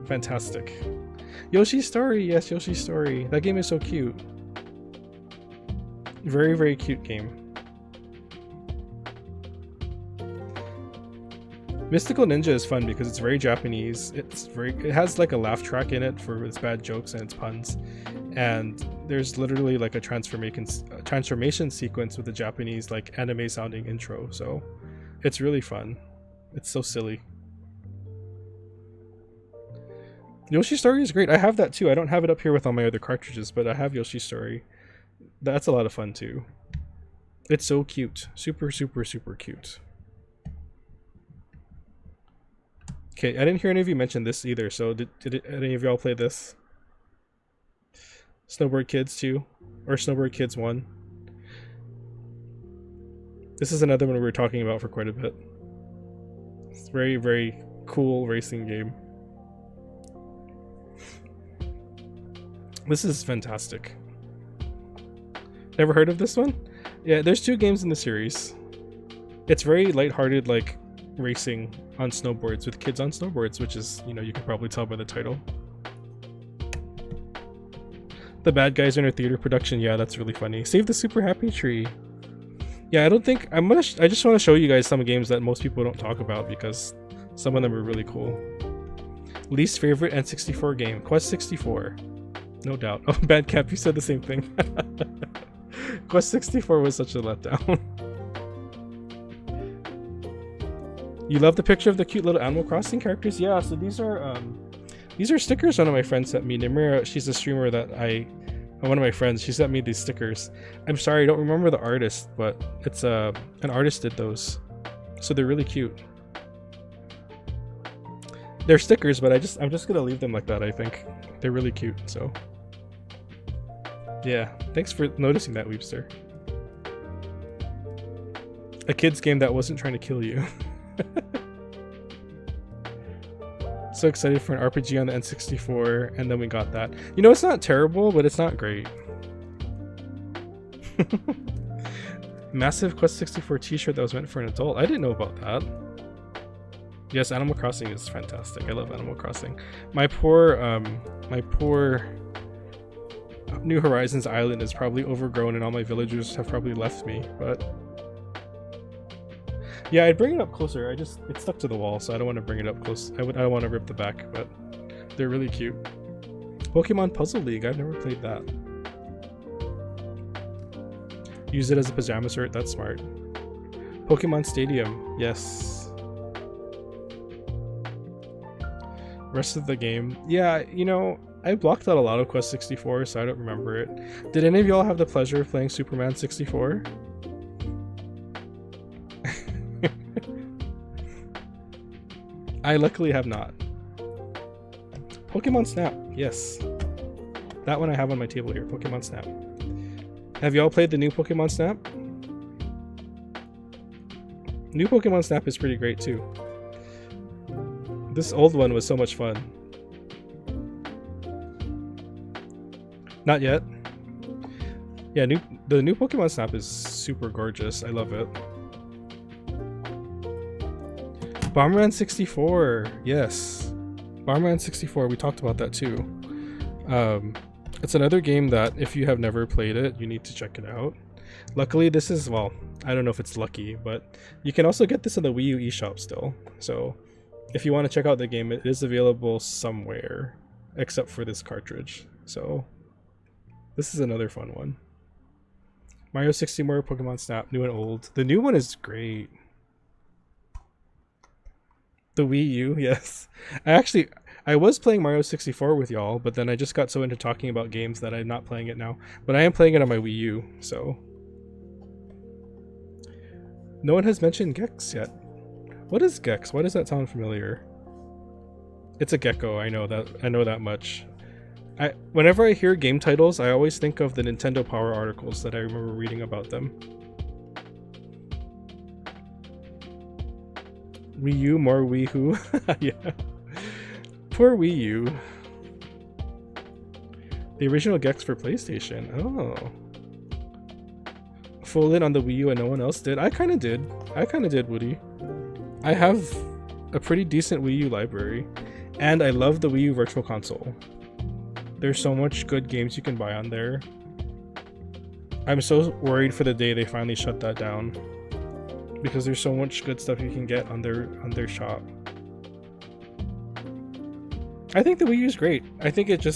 Fantastic. Yoshi's Story, yes, Yoshi's Story. That game is so cute. Very, very cute game. Mystical Ninja is fun because it's very Japanese. It has like a laugh track in it for its bad jokes and its puns. And there's literally like a transformation sequence with a Japanese like anime sounding intro. So it's really fun. It's so silly. Yoshi's Story is great. I have that too. I don't have it up here with all my other cartridges, but I have Yoshi's Story. That's a lot of fun too. It's so cute. Super, super, super cute. Okay, I didn't hear any of you mention this either, so did any of y'all play this? Snowboard Kids 2? Or Snowboard Kids 1? This is another one we were talking about for quite a bit. It's a very, very cool racing game. This is fantastic. Never heard of this one? Yeah, there's 2 games in the series. It's very lighthearted, like racing on snowboards with kids on snowboards, which is, you know, you can probably tell by the title. The bad guys are in a theater production. Yeah, that's really funny. Save the Super Happy Tree. Yeah, I don't think I'm gonna. I just want to show you guys some games that most people don't talk about because some of them are really cool. Least favorite N64 game, Quest 64. No doubt. Oh, Badcap, you said the same thing. Quest 64 was such a letdown. You love the picture of the cute little Animal Crossing characters? Yeah, so these are stickers one of my friends sent me. Nimira, she's a streamer that one of my friends, she sent me these stickers. I'm sorry, I don't remember the artist, but it's an artist did those. So they're really cute. They're stickers, but I'm just gonna leave them like that, I think. They're really cute, so. Yeah, thanks for noticing that, Weepster. A kid's game that wasn't trying to kill you. So excited for an RPG on the N64, and then we got that. You know, it's not terrible, but it's not great. Massive Quest 64 t-shirt that was meant for an adult. I didn't know about that. Yes, Animal Crossing is fantastic. I love Animal Crossing. My poor New Horizons island is probably overgrown and all my villagers have probably left me, but yeah, I'd bring it up closer. It's stuck to the wall, so I don't want to bring it up close. I don't want to rip the back, but they're really cute. Pokemon Puzzle League, I've never played that. Use it as a pajama shirt, that's smart. Pokemon Stadium, yes. Rest of the game. Yeah, you know, I blocked out a lot of Quest 64, so I don't remember it. Did any of y'all have the pleasure of playing Superman 64? I luckily have not. Pokemon Snap, yes. That one I have on my table here, Pokemon Snap. Have y'all played the new Pokemon Snap? New Pokemon Snap is pretty great too. This old one was so much fun. Not yet. Yeah, the new Pokemon Snap is super gorgeous. I love it. Bomberman 64, yes. Bomberman 64, we talked about that too. It's another game that if you have never played it, you need to check it out. Luckily, this is, well, I don't know if it's lucky, but you can also get this in the Wii U eShop still. So if you want to check out the game, it is available somewhere except for this cartridge. So this is another fun one. Mario 64, Pokemon Snap, new and old. The new one is great. The Wii U, yes. I was playing Mario 64 with y'all, but then I just got so into talking about games that I'm not playing it now. But I am playing it on my Wii U, so. No one has mentioned Gex yet. What is Gex? Why does that sound familiar? It's a gecko, I know that much. Whenever I hear game titles, I always think of the Nintendo Power articles that I remember reading about them. Wii U, more Wii Who. Yeah. Poor Wii U. The original Gex for PlayStation. Oh. Full in on the Wii U and no one else did. I kind of did, Woody. I have a pretty decent Wii U library. And I love the Wii U Virtual Console. There's so much good games you can buy on there. I'm so worried for the day they finally shut that down. Because there's so much good stuff you can get on their shop. I think the Wii U is great. I think it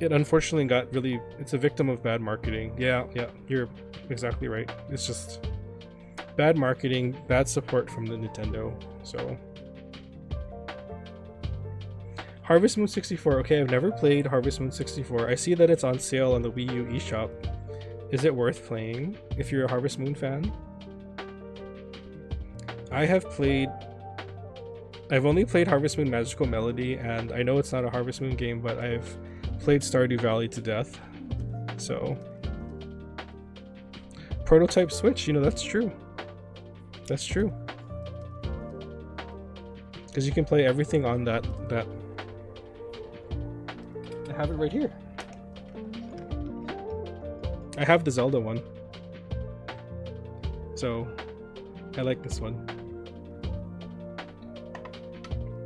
unfortunately got really, it's a victim of bad marketing. Yeah, you're exactly right. It's just bad marketing, bad support from the Nintendo. So Harvest Moon 64. Okay, I've never played Harvest Moon 64. I see that it's on sale on the Wii U eShop. Is it worth playing if you're a Harvest Moon fan? I've only played Harvest Moon Magical Melody, and I know it's not a Harvest Moon game, but I've played Stardew Valley to death. So Prototype Switch, you know, that's true. That's true. Because you can play everything on that. I have it right here. I have the Zelda one. So I like this one.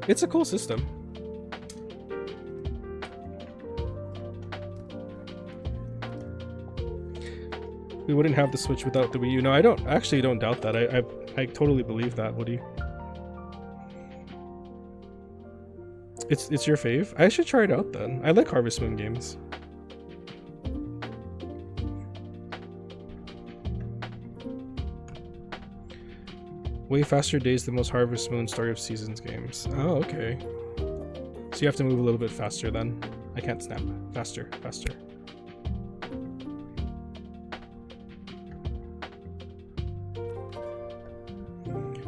It's a cool system. We wouldn't have the Switch without the Wii U. No, I don't doubt that. I totally believe that, Woody. It's your fave? I should try it out then. I like Harvest Moon games. Way faster days than most Harvest Moon Story of Seasons games. Oh, okay. So you have to move a little bit faster then. I can't snap. Faster, faster.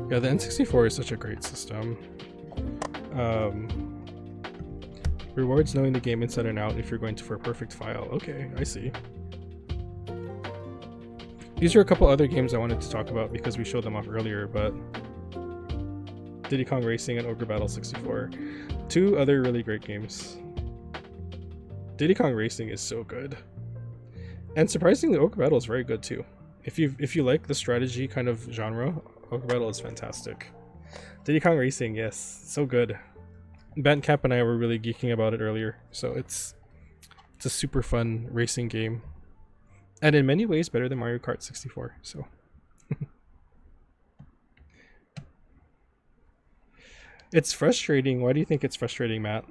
Yeah, the N64 is such a great system. Rewards knowing the game inside and out if you're going for a perfect file. Okay, I see. These are a couple other games I wanted to talk about because we showed them off earlier, but Diddy Kong Racing and Ogre Battle 64. Two other really great games. Diddy Kong Racing is so good. And surprisingly, Ogre Battle is very good too. If you like the strategy kind of genre, Ogre Battle is fantastic. Diddy Kong Racing, yes, so good. Bandcamp and I were really geeking about it earlier, so it's a super fun racing game. And in many ways better than Mario Kart 64, so. It's frustrating. Why do you think it's frustrating, Matt?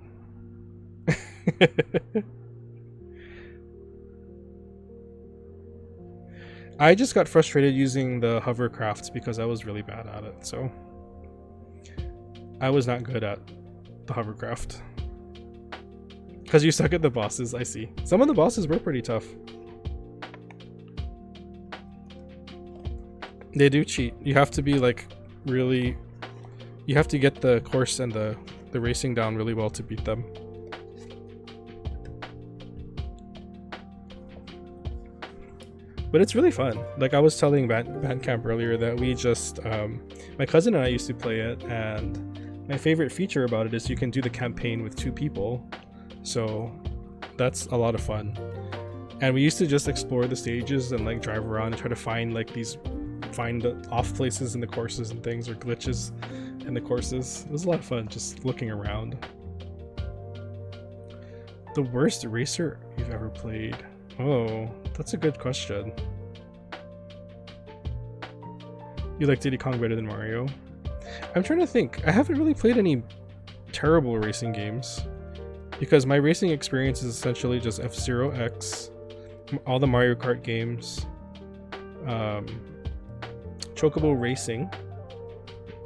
I just got frustrated using the hovercraft because I was really bad at it, so. I was not good at the hovercraft. Because you suck at the bosses, I see. Some of the bosses were pretty tough. They do cheat. You have to be like really, you have to get the course and the racing down really well to beat them. But it's really fun. Like I was telling Bandcamp earlier that we just, my cousin and I used to play it, and my favorite feature about it is you can do the campaign with 2 people. So that's a lot of fun. And we used to just explore the stages and like drive around and try to find like find off places in the courses and things, or glitches in the courses. It was a lot of fun just looking around. The worst racer you've ever played? Oh, that's a good question. You like Diddy Kong better than Mario? I'm trying to think. I haven't really played any terrible racing games because my racing experience is essentially just F-Zero X, all the Mario Kart games, Chocobo Racing,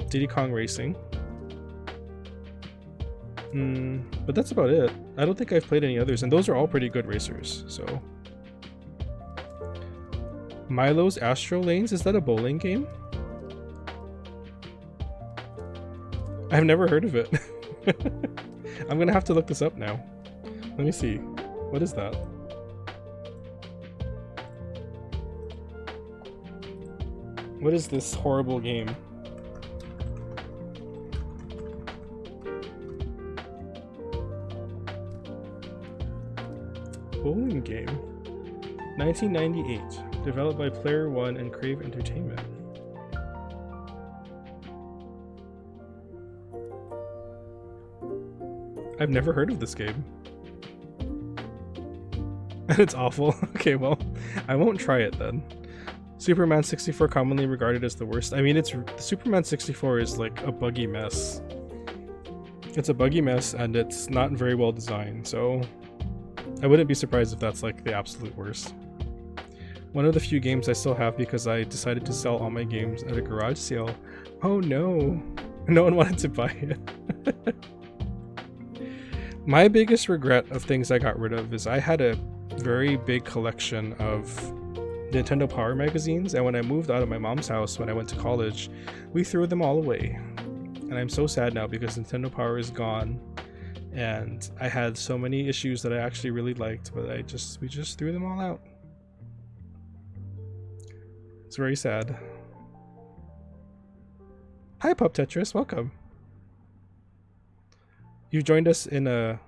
Diddy Kong Racing. But that's about it. I don't think I've played any others, and those are all pretty good racers, so. Milo's Astro Lanes, is that a bowling game? I've never heard of it. I'm gonna have to look this up now. Let me see. What is that? What is this horrible game? Bowling game. 1998. Developed by Player One and Crave Entertainment. I've never heard of this game. It's awful. Okay, well, I won't try it then. Superman 64 commonly regarded as the worst. I mean, the Superman 64 is like a buggy mess. It's a buggy mess and it's not very well designed, so I wouldn't be surprised if that's like the absolute worst. One of the few games I still have because I decided to sell all my games at a garage sale. Oh no, no one wanted to buy it. My biggest regret of things I got rid of is I had a very big collection of Nintendo Power magazines, and when I moved out of my mom's house when I went to college, we threw them all away. And I'm so sad now because Nintendo Power is gone, and I had so many issues that I actually really liked, but we just threw them all out. It's very sad. Hi Pup Tetris, welcome. You joined us in a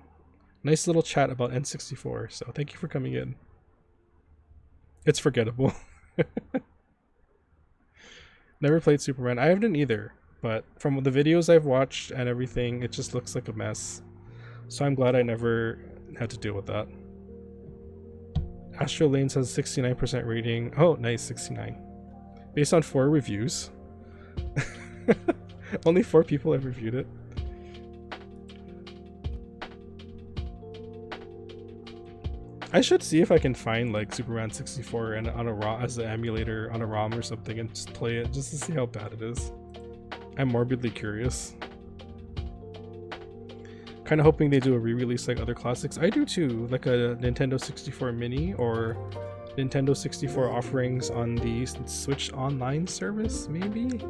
nice little chat about N64, so thank you for coming in. It's forgettable. Never played Superman. I haven't either, but from the videos I've watched and everything, it just looks like a mess. So I'm glad I never had to deal with that. Astral Lanes has 69% rating. Oh, nice, 69. Based on 4 reviews. Only 4 people have reviewed it. I should see if I can find like Superman 64 and on a ROM as an emulator on a ROM or something and just play it just to see how bad it is. I'm morbidly curious. Kind of hoping they do a re-release like other classics. I do too, like a Nintendo 64 Mini or Nintendo 64 offerings on the Switch Online service, maybe?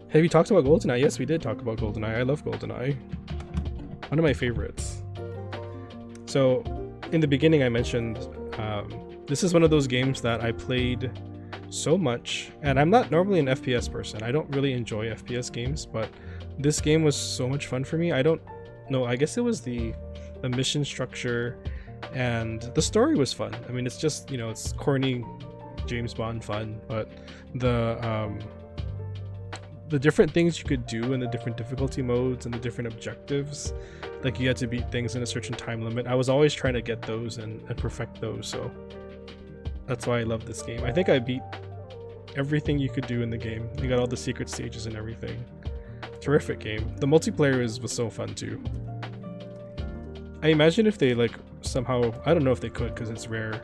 Have you talked about GoldenEye? Yes, we did talk about GoldenEye. I love GoldenEye. One of my favorites. So, in the beginning I mentioned, this is one of those games that I played so much, and I'm not normally an FPS person. I don't really enjoy FPS games, but this game was so much fun for me. I don't know, I guess it was the mission structure, and the story was fun. I mean, it's just, you know, it's corny James Bond fun, but the different things you could do in the different difficulty modes and the different objectives, like you had to beat things in a certain time limit. I was always trying to get those and perfect those, so that's why I love this game. I think I beat everything you could do in the game. You got all the secret stages and everything. Terrific game. The multiplayer was so fun too. I imagine if they like somehow, I don't know if they could because it's rare,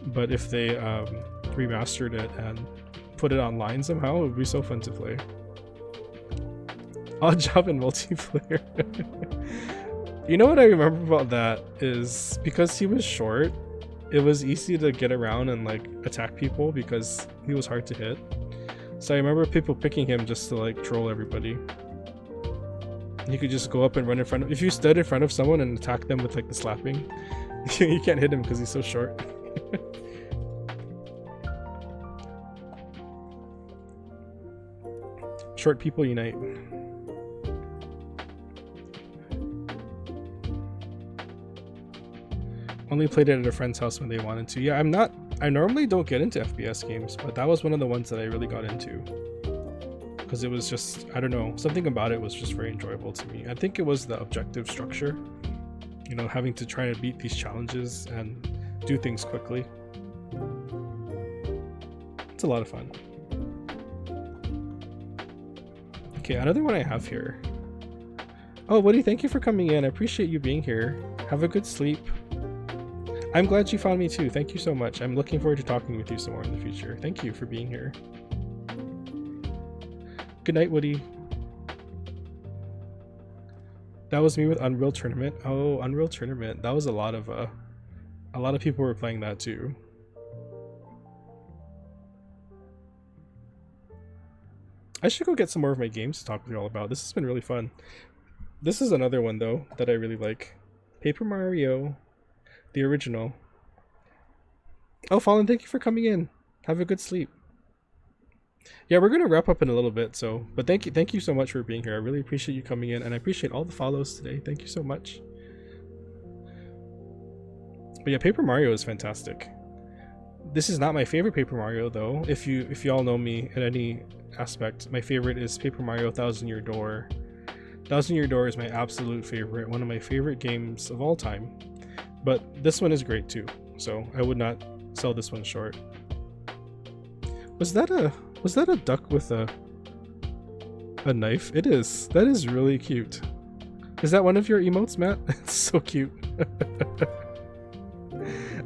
but if they remastered it and put it online somehow, it would be so fun to play. Odd job in multiplayer. You know what I remember about that is because he was short, it was easy to get around and like attack people because he was hard to hit. So I remember people picking him just to like troll everybody. You could just go up and run in front of, if you stood in front of someone and attack them with like the slapping, you can't hit him because he's so short. Short people unite. Only played it at a friend's house when they wanted to. Yeah, I normally don't get into FPS games, but that was one of the ones that I really got into. Because it was just, I don't know, something about it was just very enjoyable to me. I think it was the objective structure. You know, having to try to beat these challenges and do things quickly. It's a lot of fun. Okay, another one I have here. Oh, Woody, thank you for coming in. I appreciate you being here. Have a good sleep. I'm glad you found me too. Thank you so much. I'm looking forward to talking with you some more in the future. Thank you for being here. Good night, Woody. That was me with Unreal Tournament. Oh, Unreal Tournament. That was a lot of people were playing that too. I should go get some more of my games to talk with you all about. This has been really fun. This is another one though that I really like. Paper Mario, the original. Oh, Fallen, thank you for coming in. Have a good sleep. Yeah, we're gonna wrap up in a little bit, so but thank you so much for being here. I really appreciate you coming in, and I appreciate all the follows today. Thank you so much. But yeah, Paper Mario is fantastic. This is not my favorite Paper Mario though. If you all know me in any aspect, my favorite is Paper Mario Thousand Year Door. Thousand Year Door is my absolute favorite, one of my favorite games of all time. But this one is great too, so I would not sell this one short. Was that a duck with a knife? It is. That is really cute. Is that one of your emotes, Matt? It's so cute.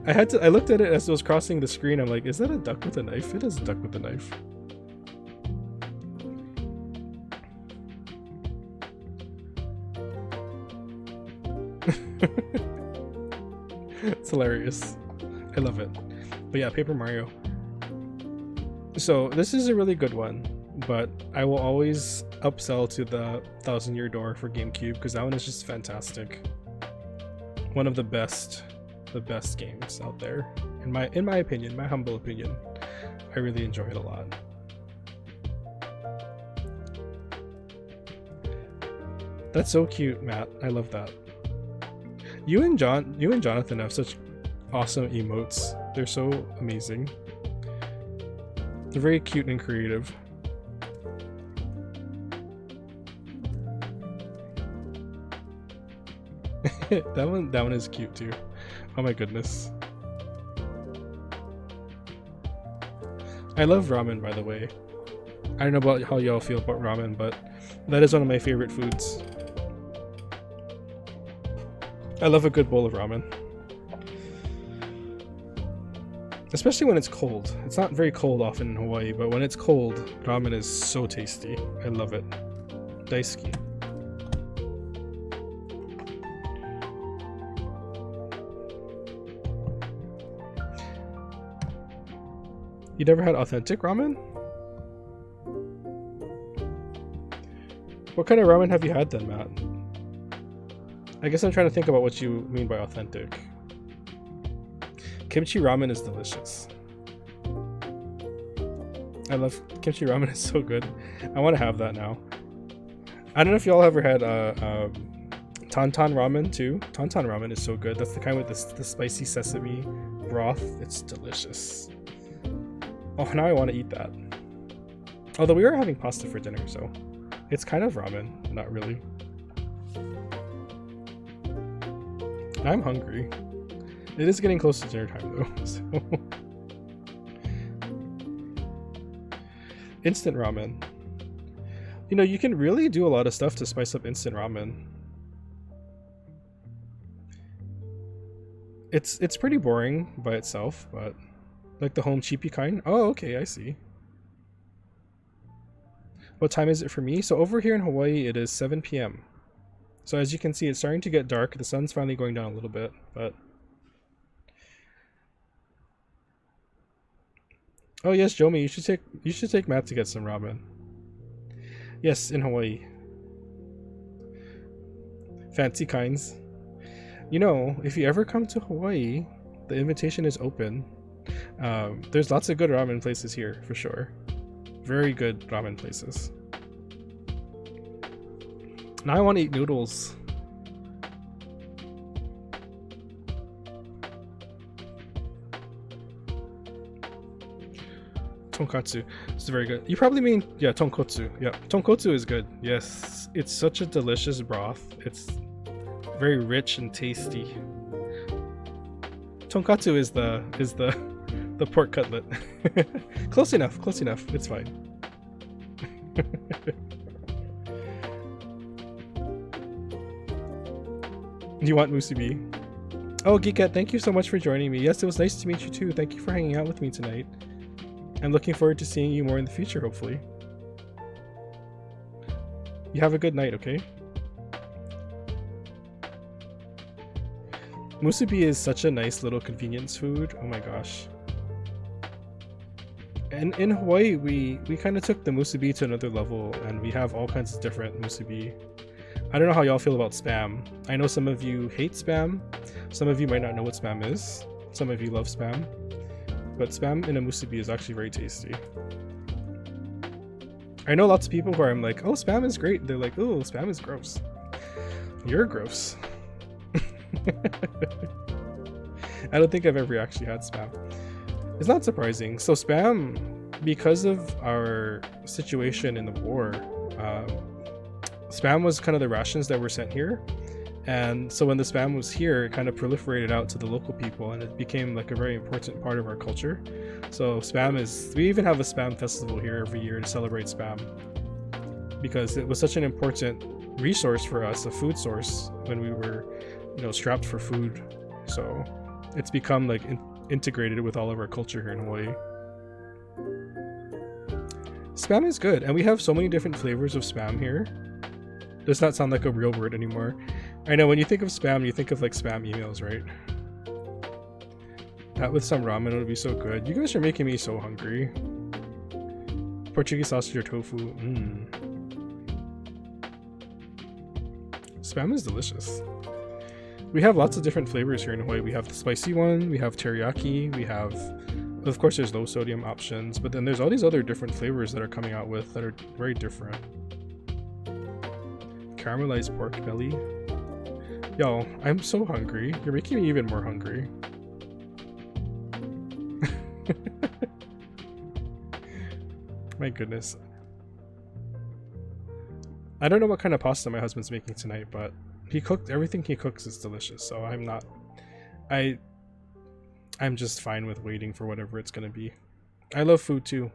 I looked at it as it was crossing the screen. I'm like, is that a duck with a knife? It is a duck with a knife. It's hilarious. I love it. But yeah, Paper Mario. So this is a really good one, but I will always upsell to the Thousand Year Door for GameCube because that one is just fantastic. One of the best games out there, in my opinion, my humble opinion. I really enjoy it a lot. That's so cute, Matt. I love that. You and Jonathan have such awesome emotes. They're so amazing. They're very cute and creative. That one is cute too. Oh my goodness. I love ramen, by the way. I don't know about how y'all feel about ramen, but that is one of my favorite foods. I love a good bowl of ramen. Especially when it's cold. It's not very cold often in Hawaii, but when it's cold, ramen is so tasty. I love it. Daisuki. You never had authentic ramen? What kind of ramen have you had then, Matt? I guess I'm trying to think about what you mean by authentic. Kimchi ramen is delicious. I love kimchi ramen, it's so good. I want to have that now. I don't know if y'all ever had Tantan ramen too. Tantan ramen is so good. That's the kind with the spicy sesame broth. It's delicious. Oh, now I want to eat that. Although we are having pasta for dinner, so it's kind of ramen, not really. I'm hungry. It is getting close to dinner time though, so. Instant ramen. You know, you can really do a lot of stuff to spice up instant ramen. It's pretty boring by itself, but like the home cheapy kind. Oh, okay, I see. What time is it for me? So over here in Hawaii, it is 7 p.m. So as you can see, it's starting to get dark. The sun's finally going down a little bit, but... Oh yes, Jomi, you should take Matt to get some ramen. Yes, in Hawaii. Fancy kinds. You know, if you ever come to Hawaii, the invitation is open. There's lots of good ramen places here, for sure. Very good ramen places. Now I want to eat noodles. Tonkatsu. It's very good. You probably mean, yeah, tonkotsu. Yeah, tonkotsu is good. Yes, it's such a delicious broth. It's very rich and tasty. Tonkatsu is the pork cutlet. Close enough, close enough. It's fine. You want musubi? Oh, Geekette, thank you so much for joining me. Yes, it was nice to meet you too. Thank you for hanging out with me tonight. I'm looking forward to seeing you more in the future, hopefully. You have a good night, okay? Musubi is such a nice little convenience food. Oh my gosh. And in Hawaii, we kind of took the musubi to another level, and we have all kinds of different musubi. I don't know how y'all feel about Spam. I know some of you hate Spam. Some of you might not know what Spam is. Some of you love Spam. But Spam in a musubi is actually very tasty. I know lots of people where I'm like, oh, Spam is great. They're like, oh, Spam is gross. You're gross. I don't think I've ever actually had Spam. It's not surprising. So Spam, because of our situation in the war, Spam was kind of the rations that were sent here. And so when the Spam was here, it kind of proliferated out to the local people, and it became like a very important part of our culture. So Spam is, we even have a Spam festival here every year to celebrate Spam, because it was such an important resource for us, a food source, when we were, you know, strapped for food. So it's become like integrated with all of our culture here in Hawaii. Spam is good, and we have so many different flavors of Spam here. Does not sound like a real word anymore. I know, when you think of Spam, you think of like Spam emails, right? That with some ramen would be so good. You guys are making me so hungry. Portuguese sausage or tofu. Spam is delicious. We have lots of different flavors here in Hawaii. We have the spicy one, we have teriyaki, we have, of course there's low sodium options, but then there's all these other different flavors that are coming out with that are very different. Caramelized pork belly. Yo, I'm so hungry. You're making me even more hungry. My goodness. I don't know what kind of pasta my husband's making tonight, but he cooked, everything he cooks is delicious, so I'm just fine with waiting for whatever it's gonna be. I love food too.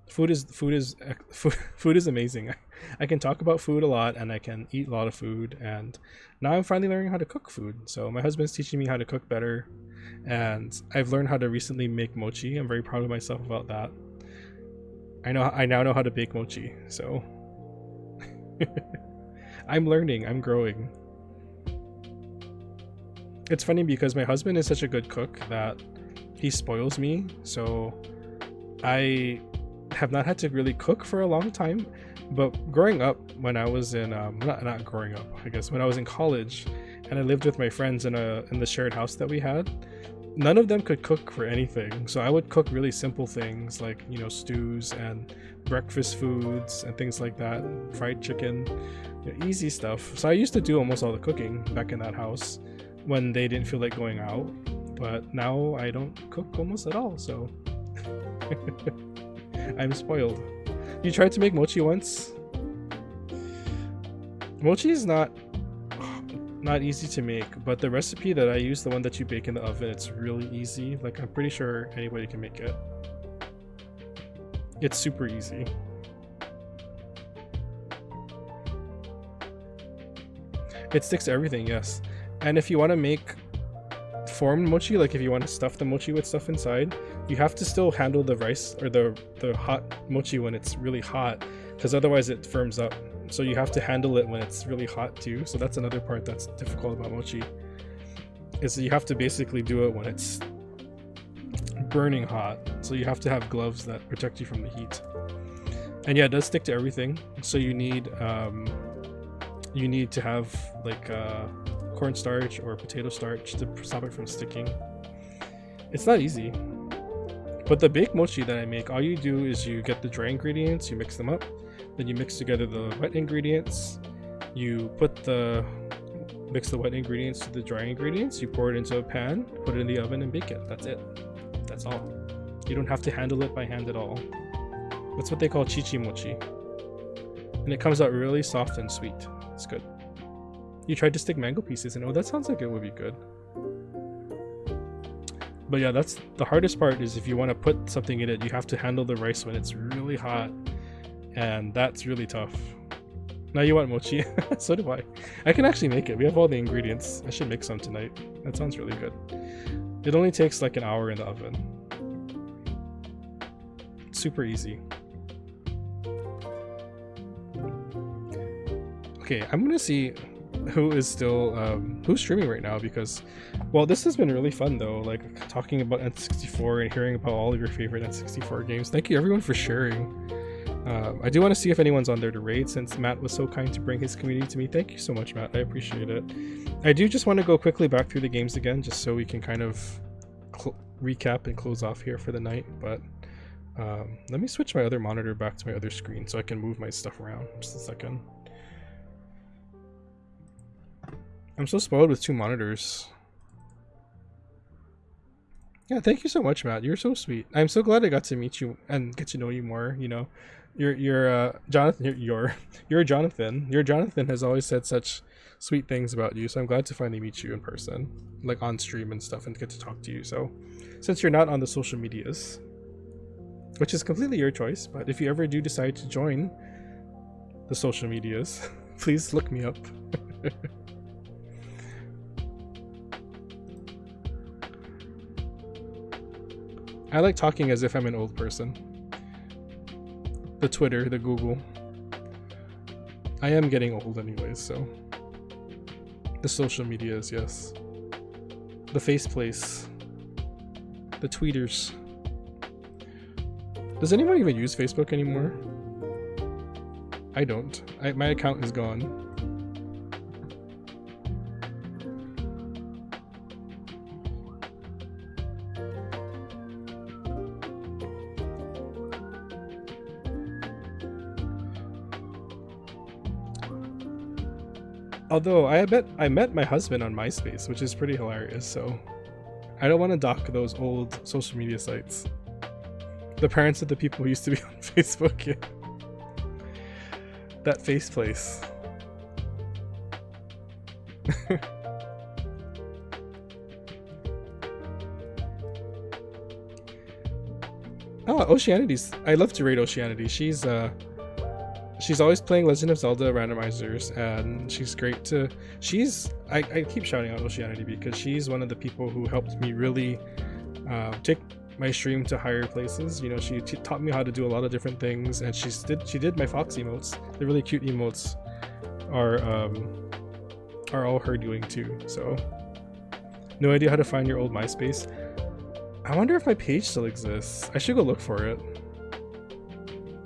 Food is amazing. I can talk about food a lot and I can eat a lot of food, and now I'm finally learning how to cook food. So my husband's teaching me how to cook better, and I've learned how to recently make mochi. I'm very proud of myself about that. I now know how to bake mochi. So I'm learning, I'm growing. It's funny because my husband is such a good cook that he spoils me. So I have not had to really cook for a long time, but growing up, when I was in not growing up, I guess when I was in college and I lived with my friends in the shared house that we had, none of them could cook for anything. So I would cook really simple things like, you know, stews and breakfast foods and things like that, fried chicken, you know, easy stuff. So I used to do almost all the cooking back in that house when they didn't feel like going out, but now I don't cook almost at all, so I'm spoiled. You tried to make mochi once? Mochi is not easy to make, but the recipe that I use, the one that you bake in the oven, it's really easy. Like, I'm pretty sure anybody can make it. It's super easy. It sticks to everything, yes. And if you want to make formed mochi, like if you want to stuff the mochi with stuff inside, you have to still handle the rice or the hot mochi when it's really hot, because otherwise it firms up. So you have to handle it when it's really hot too. So that's another part that's difficult about mochi, is you have to basically do it when it's burning hot. So you have to have gloves that protect you from the heat. And yeah, it does stick to everything. So you need to have like cornstarch or potato starch to stop it from sticking. It's not easy. But the baked mochi that I make, all you do is you get the dry ingredients, you mix them up, then you mix together the wet ingredients, you mix the wet ingredients to the dry ingredients, you pour it into a pan, put it in the oven and bake it. That's it. That's all. You don't have to handle it by hand at all. That's what they call chichi mochi. And it comes out really soft and sweet. It's good. You tried to stick mango pieces in. Oh, that sounds like it would be good. But yeah, that's the hardest part, is if you want to put something in it, you have to handle the rice when it's really hot. And that's really tough. Now you want mochi? So do I. I can actually make it. We have all the ingredients. I should make some tonight. That sounds really good. It only takes like an hour in the oven. It's super easy. Okay, I'm gonna see who is still who's streaming right now, because, well, this has been really fun though, like talking about N64 and hearing about all of your favorite N64 games. Thank you everyone for sharing. I do want to see if anyone's on there to raid, since Matt was so kind to bring his community to me. Thank you so much, Matt. I appreciate it. I do just want to go quickly back through the games again, just so we can kind of recap and close off here for the night. But let me switch my other monitor back to my other screen so I can move my stuff around. Just a second. I'm so spoiled with two monitors. Yeah, thank you so much, Matt. You're so sweet. I'm so glad I got to meet you and get to know you more. You know, you're Jonathan. You're Jonathan. Your Jonathan has always said such sweet things about you. So I'm glad to finally meet you in person, like on stream and stuff, and get to talk to you. So, since you're not on the social medias, which is completely your choice, but if you ever do decide to join the social medias, please look me up. I like talking as if I'm an old person. The Twitter, the Google. I am getting old anyways, so. The social medias, yes. The Faceplace. The tweeters. Does anyone even use Facebook anymore? I don't. My account is gone. Although I met my husband on MySpace, which is pretty hilarious, so I don't want to dock those old social media sites. The parents of the people who used to be on Facebook. Yeah. That Faceplace. Oh, Oceanity's. I love to rate Oceanity. She's always playing Legend of Zelda randomizers, and she's great to. I keep shouting out Oceanity because she's one of the people who helped me really take my stream to higher places. You know, she taught me how to do a lot of different things, and she did my Fox emotes. The really cute emotes are all her doing too. So, no idea how to find your old MySpace. I wonder if my page still exists. I should go look for it.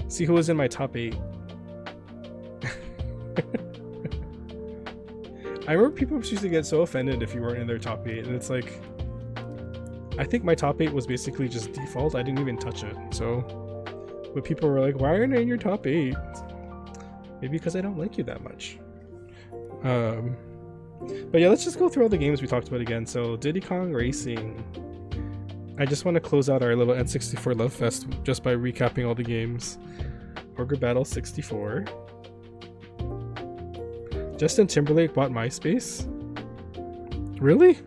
See who was in my top 8. I remember people used to get so offended if you weren't in their top 8, and it's like, I think my top 8 was basically just default. I didn't even touch it. So, but people were like, why aren't I in your top 8? Maybe because I don't like you that much. But yeah, let's just go through all the games we talked about again. So, Diddy Kong Racing. I just want to close out our little N64 Love Fest just by recapping all the games. Ogre Battle 64. Justin Timberlake bought MySpace? Really?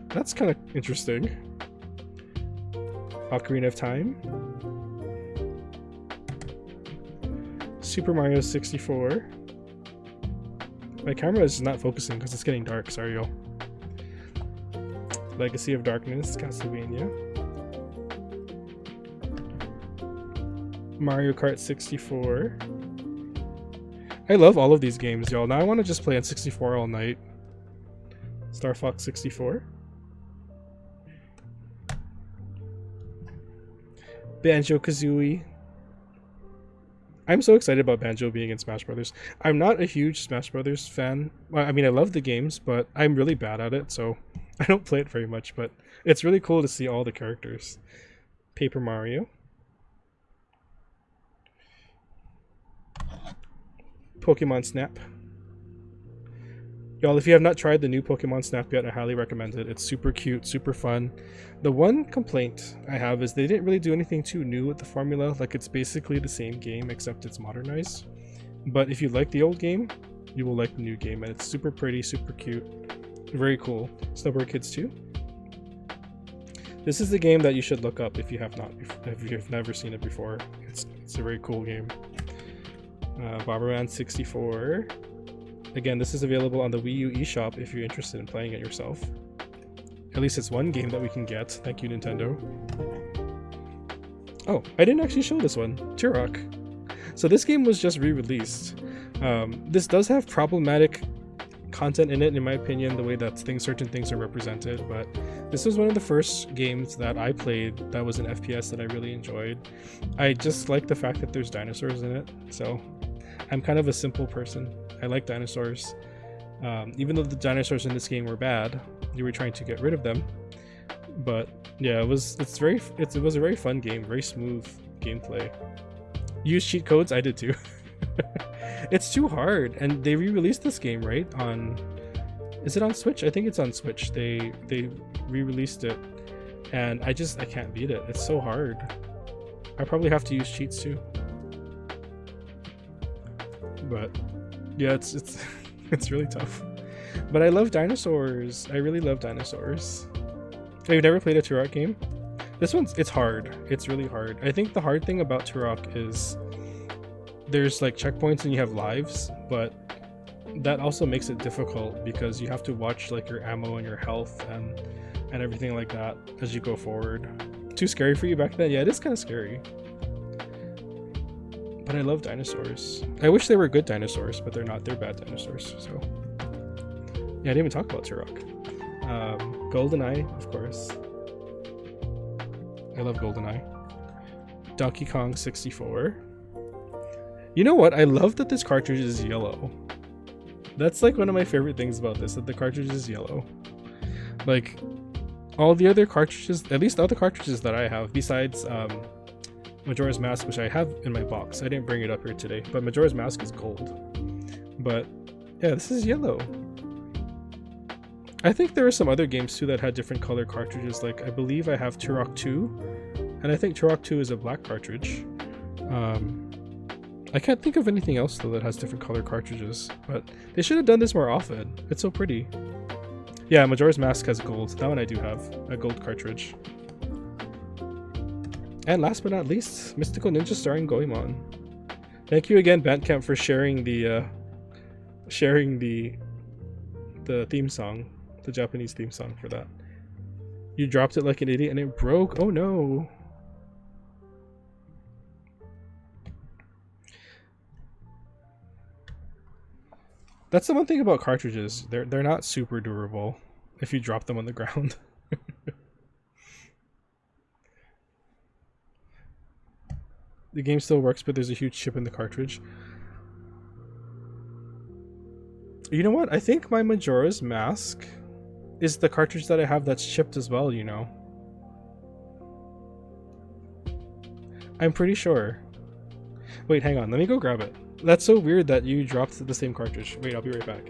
That's kind of interesting. Ocarina of Time. Super Mario 64. My camera is not focusing because it's getting dark, sorry y'all. Legacy of Darkness, Castlevania. Mario Kart 64. I love all of these games, y'all. Now I want to just play N64 all night. Star Fox 64. Banjo-Kazooie. I'm so excited about Banjo being in Smash Brothers. I'm not a huge Smash Brothers fan. Well, I mean, I love the games, but I'm really bad at it, so I don't play it very much, but it's really cool to see all the characters. Paper Mario. Pokemon Snap. Y'all, if you have not tried the new Pokemon Snap yet, I highly recommend it. It's super cute, super fun. The one complaint I have is they didn't really do anything too new with the formula. Like, it's basically the same game, except it's modernized. But if you like the old game, you will like the new game. And it's super pretty, super cute. Very cool. Snowboard Kids 2. This is the game that you should look up if you have not, if you've never seen it before. It's a very cool game. Bomberman 64. Again, this is available on the Wii U eShop if you're interested in playing it yourself. At least it's one game that we can get. Thank you, Nintendo. Oh, I didn't actually show this one. Turok. So this game was just re-released. This does have problematic content in it, in my opinion, the way that certain things are represented, but this was one of the first games that I played that was an FPS that I really enjoyed. I just like the fact that there's dinosaurs in it, so I'm kind of a simple person. I like dinosaurs. Even though the dinosaurs in this game were bad, you were trying to get rid of them. But yeah, it was a very fun game, very smooth gameplay. Use cheat codes? I did too. It's too hard, and they re-released this game, right? Is it on Switch? I think it's on Switch. They re-released it, and I can't beat it. It's so hard. I probably have to use cheats too. But yeah, it's it's really tough. But I love dinosaurs. I really love dinosaurs. Have you never played a Turok game? It's hard. It's really hard. I think the hard thing about Turok is there's like checkpoints and you have lives, but that also makes it difficult because you have to watch like your ammo and your health and everything like that as you go forward. Too scary for you back then? Yeah, it is kind of scary. But I love dinosaurs. I wish they were good dinosaurs, but they're not. They're bad dinosaurs. So yeah, I didn't even talk about Turok. GoldenEye, of course. I love GoldenEye. Donkey Kong 64. You know what? I love that this cartridge is yellow. That's like one of my favorite things about this, that the cartridge is yellow. Like all the other cartridges, at least the other cartridges that I have, besides Majora's Mask, which I have in my box. I didn't bring it up here today, but Majora's Mask is gold. But yeah, this is yellow. I think there are some other games too that had different color cartridges. Like I believe I have Turok 2, and I think Turok 2 is a black cartridge. I can't think of anything else though that has different color cartridges, but they should have done this more often. It's so pretty. Yeah, Majora's Mask has gold. That one I do have, a gold cartridge. And last but not least, Mystical Ninja starring Goemon. Thank you again, Bandcamp, for sharing the theme song, the Japanese theme song for that. You dropped it like an idiot and it broke. Oh no. That's the one thing about cartridges. They're not super durable if you drop them on the ground. The game still works, but there's a huge chip in the cartridge. You know what? I think my Majora's Mask is the cartridge that I have that's chipped as well, you know. I'm pretty sure. Wait, hang on. Let me go grab it. That's so weird that you dropped the same cartridge. Wait, I'll be right back.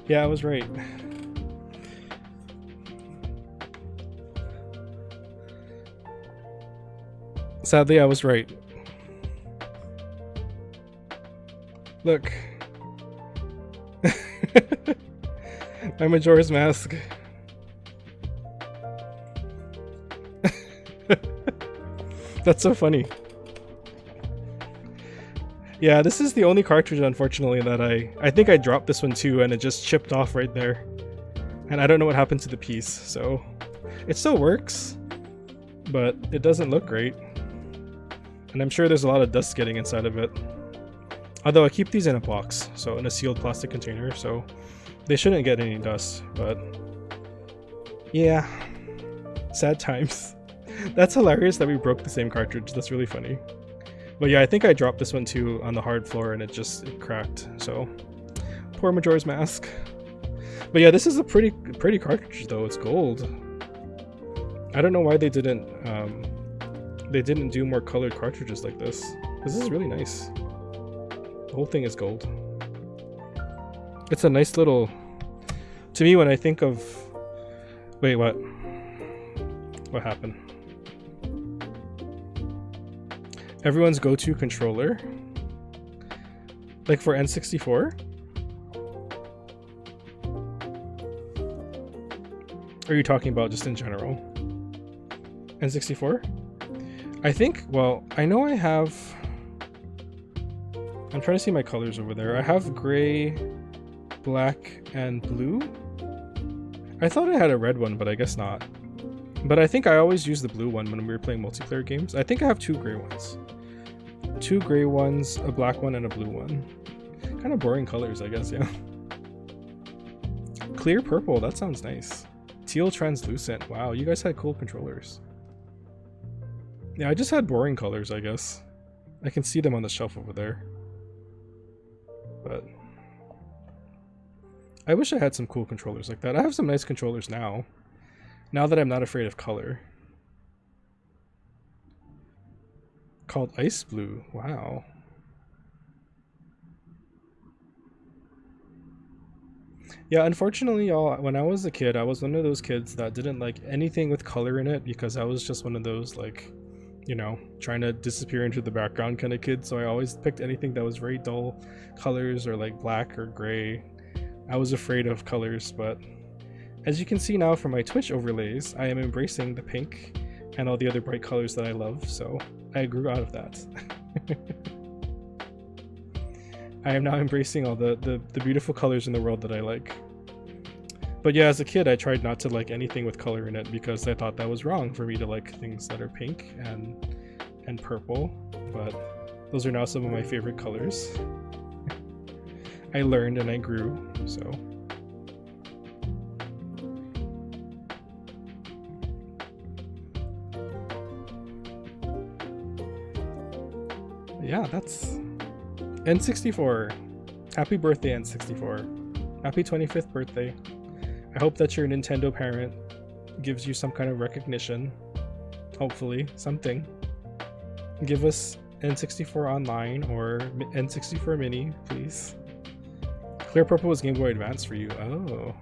Yeah, I was right. Sadly, I was right. Look. My Majora's Mask. That's so funny. Yeah, this is the only cartridge, unfortunately, that I think I dropped this one too, and it just chipped off right there. And I don't know what happened to the piece, so... It still works, but it doesn't look great. And I'm sure there's a lot of dust getting inside of it. Although I keep these in a box, so in a sealed plastic container, so they shouldn't get any dust, but... Yeah. Sad times. That's hilarious that we broke the same cartridge, that's really funny. But yeah, I think I dropped this one too on the hard floor and it cracked, so... Poor Majora's Mask. But yeah, this is a pretty cartridge though, it's gold. I don't know why they didn't do more colored cartridges like this. This is really nice. The whole thing is gold. It's a nice little... To me, when I think of... Wait, what? What happened? Everyone's go-to controller? Like for N64? Or are you talking about just in general? N64? I think, well, I know I have... I'm trying to see my colors over there. I have gray, black, and blue. I thought I had a red one, but I guess not. But I think I always use the blue one when we were playing multiplayer games. I think I have two gray ones. Two gray ones, a black one, and a blue one. Kind of boring colors, I guess, yeah. Clear purple, that sounds nice. Teal translucent, wow, you guys had cool controllers. Yeah, I just had boring colors, I guess. I can see them on the shelf over there. But I wish I had some cool controllers like that. I have some nice controllers now. Now that I'm not afraid of color. Called Ice Blue. Wow. Yeah, unfortunately, y'all, when I was a kid, I was one of those kids that didn't like anything with color in it because I was just one of those, like, you know, trying to disappear into the background kind of kid. So I always picked anything that was very dull colors or like black or gray. I was afraid of colors, but as you can see now from my Twitch overlays, I am embracing the pink and all the other bright colors that I love, so I grew out of that. I am now embracing all the beautiful colors in the world that I like. But yeah, as a kid, I tried not to like anything with color in it because I thought that was wrong for me to like things that are pink and purple, but those are now some of my favorite colors. I learned and I grew, so... Yeah, that's N64. Happy birthday, N64. Happy 25th birthday. I hope that your Nintendo parent gives you some kind of recognition. Hopefully, something. Give us N64 Online or N64 Mini, please. Clear Purple was Game Boy Advance for you. Oh.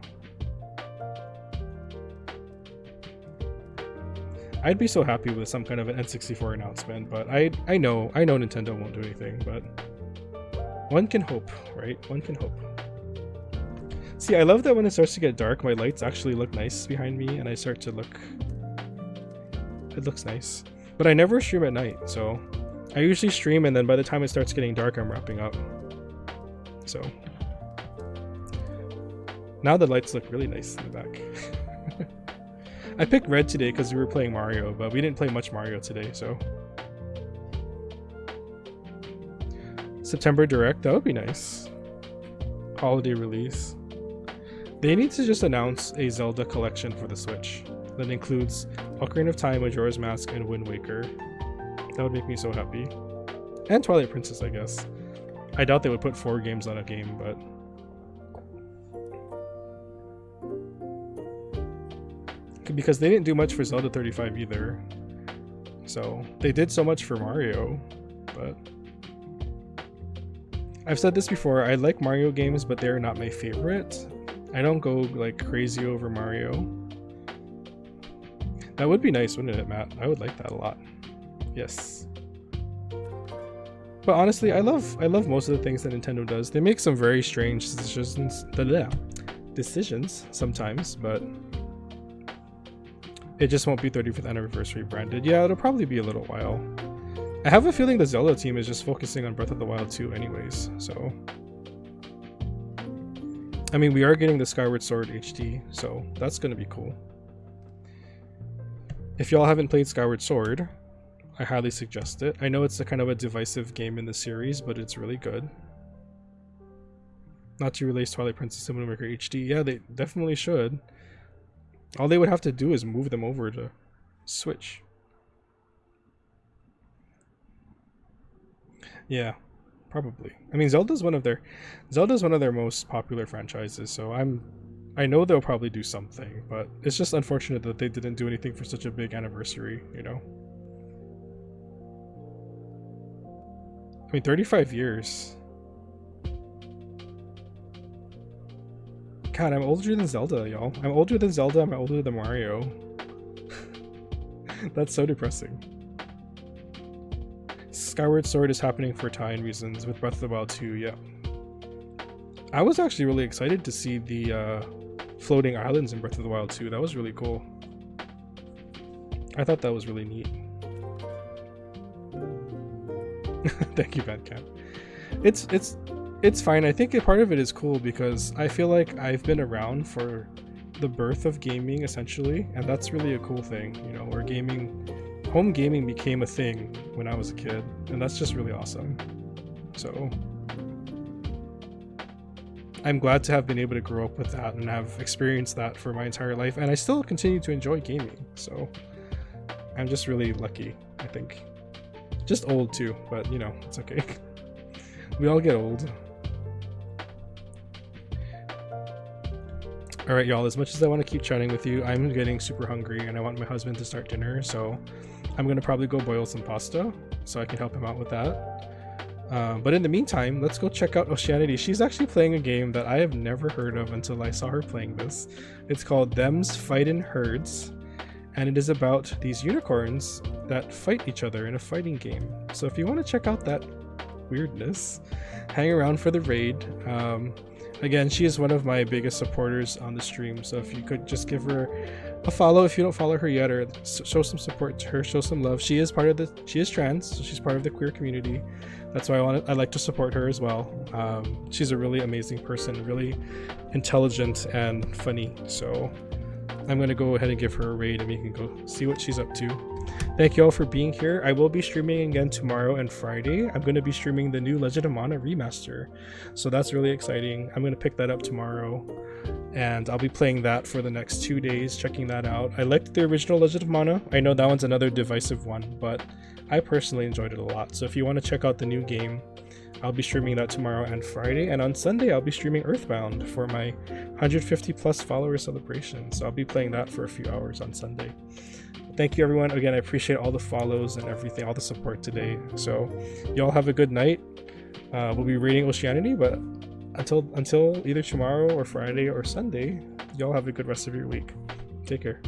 I'd be so happy with some kind of an N64 announcement, but I know Nintendo won't do anything, but one can hope, right? One can hope. See, I love that when it starts to get dark, my lights actually look nice behind me, and I start to look... It looks nice. But I never stream at night, so... I usually stream, and then by the time it starts getting dark, I'm wrapping up. So... Now the lights look really nice in the back. I picked red today because we were playing Mario, but we didn't play much Mario today, so... September Direct, that would be nice. Holiday release. They need to just announce a Zelda collection for the Switch that includes Ocarina of Time, Majora's Mask, and Wind Waker. That would make me so happy. And Twilight Princess, I guess. I doubt they would put 4 games on a game, but... Because they didn't do much for Zelda 35 either. So, they did so much for Mario, but... I've said this before, I like Mario games, but they're not my favorite. I don't go like crazy over Mario. That would be nice, wouldn't it, Matt? I would like that a lot. Yes. But honestly, I love most of the things that Nintendo does. They make some very strange decisions sometimes, but it just won't be 35th anniversary branded. Yeah, it'll probably be a little while. I have a feeling the Zelda team is just focusing on Breath of the Wild 2 anyways, so... I mean, we are getting the Skyward Sword HD, so that's gonna be cool. If y'all haven't played Skyward Sword, I highly suggest it. I know it's a kind of a divisive game in the series, but it's really good. Not to release Twilight Princess and Wind Waker HD. Yeah, they definitely should. All they would have to do is move them over to Switch. Yeah, probably. I mean, Zelda's one of their most popular franchises, so I know they'll probably do something, but it's just unfortunate that they didn't do anything for such a big anniversary, you know? I mean, 35 years. God, I'm older than Zelda, y'all. I'm older than Zelda, I'm older than Mario. That's so depressing. Skyward Sword is happening for time reasons with Breath of the Wild 2, yeah. I was actually really excited to see the floating islands in Breath of the Wild 2. That was really cool. I thought that was really neat. Thank you, Bandcamp. It's fine. I think part of it is cool because I feel like I've been around for the birth of gaming, essentially, and that's really a cool thing, you know, where home gaming became a thing when I was a kid, and that's just really awesome. So I'm glad to have been able to grow up with that and have experienced that for my entire life, and I still continue to enjoy gaming, so I'm just really lucky, I think. Just old too, but you know, it's okay. We all get old. Alright y'all, as much as I want to keep chatting with you, I'm getting super hungry and I want my husband to start dinner, so I'm going to probably go boil some pasta so I can help him out with that. But in the meantime, let's go check out Oceanity. She's actually playing a game that I have never heard of until I saw her playing this. It's called Them's Fightin' Herds, and it is about these unicorns that fight each other in a fighting game. So if you want to check out that weirdness, hang around for the raid. Again, she is one of my biggest supporters on the stream, so if you could just give her a follow if you don't follow her yet, or show some support to her, show some love. She is trans, so she's part of the queer community. That's why I like to support her as well. She's a really amazing person, really intelligent and funny, so I'm going to go ahead and give her a raid and we can go see what she's up to. Thank you all for being here. I will be streaming again tomorrow and Friday. I'm going to be streaming the new Legend of Mana remaster, so that's really exciting. I'm going to pick that up tomorrow, and I'll be playing that for the next 2 days, checking that out. I liked the original Legend of Mana. I know that one's another divisive one, but I personally enjoyed it a lot. So if you want to check out the new game, I'll be streaming that tomorrow and Friday, and on Sunday I'll be streaming Earthbound for my 150 plus follower celebration. So I'll be playing that for a few hours on Sunday. Thank you everyone. Again, I appreciate all the follows and everything, all the support today. So y'all have a good night. We'll be reading Oceanity, but until either tomorrow or Friday or Sunday, y'all have a good rest of your week. Take care.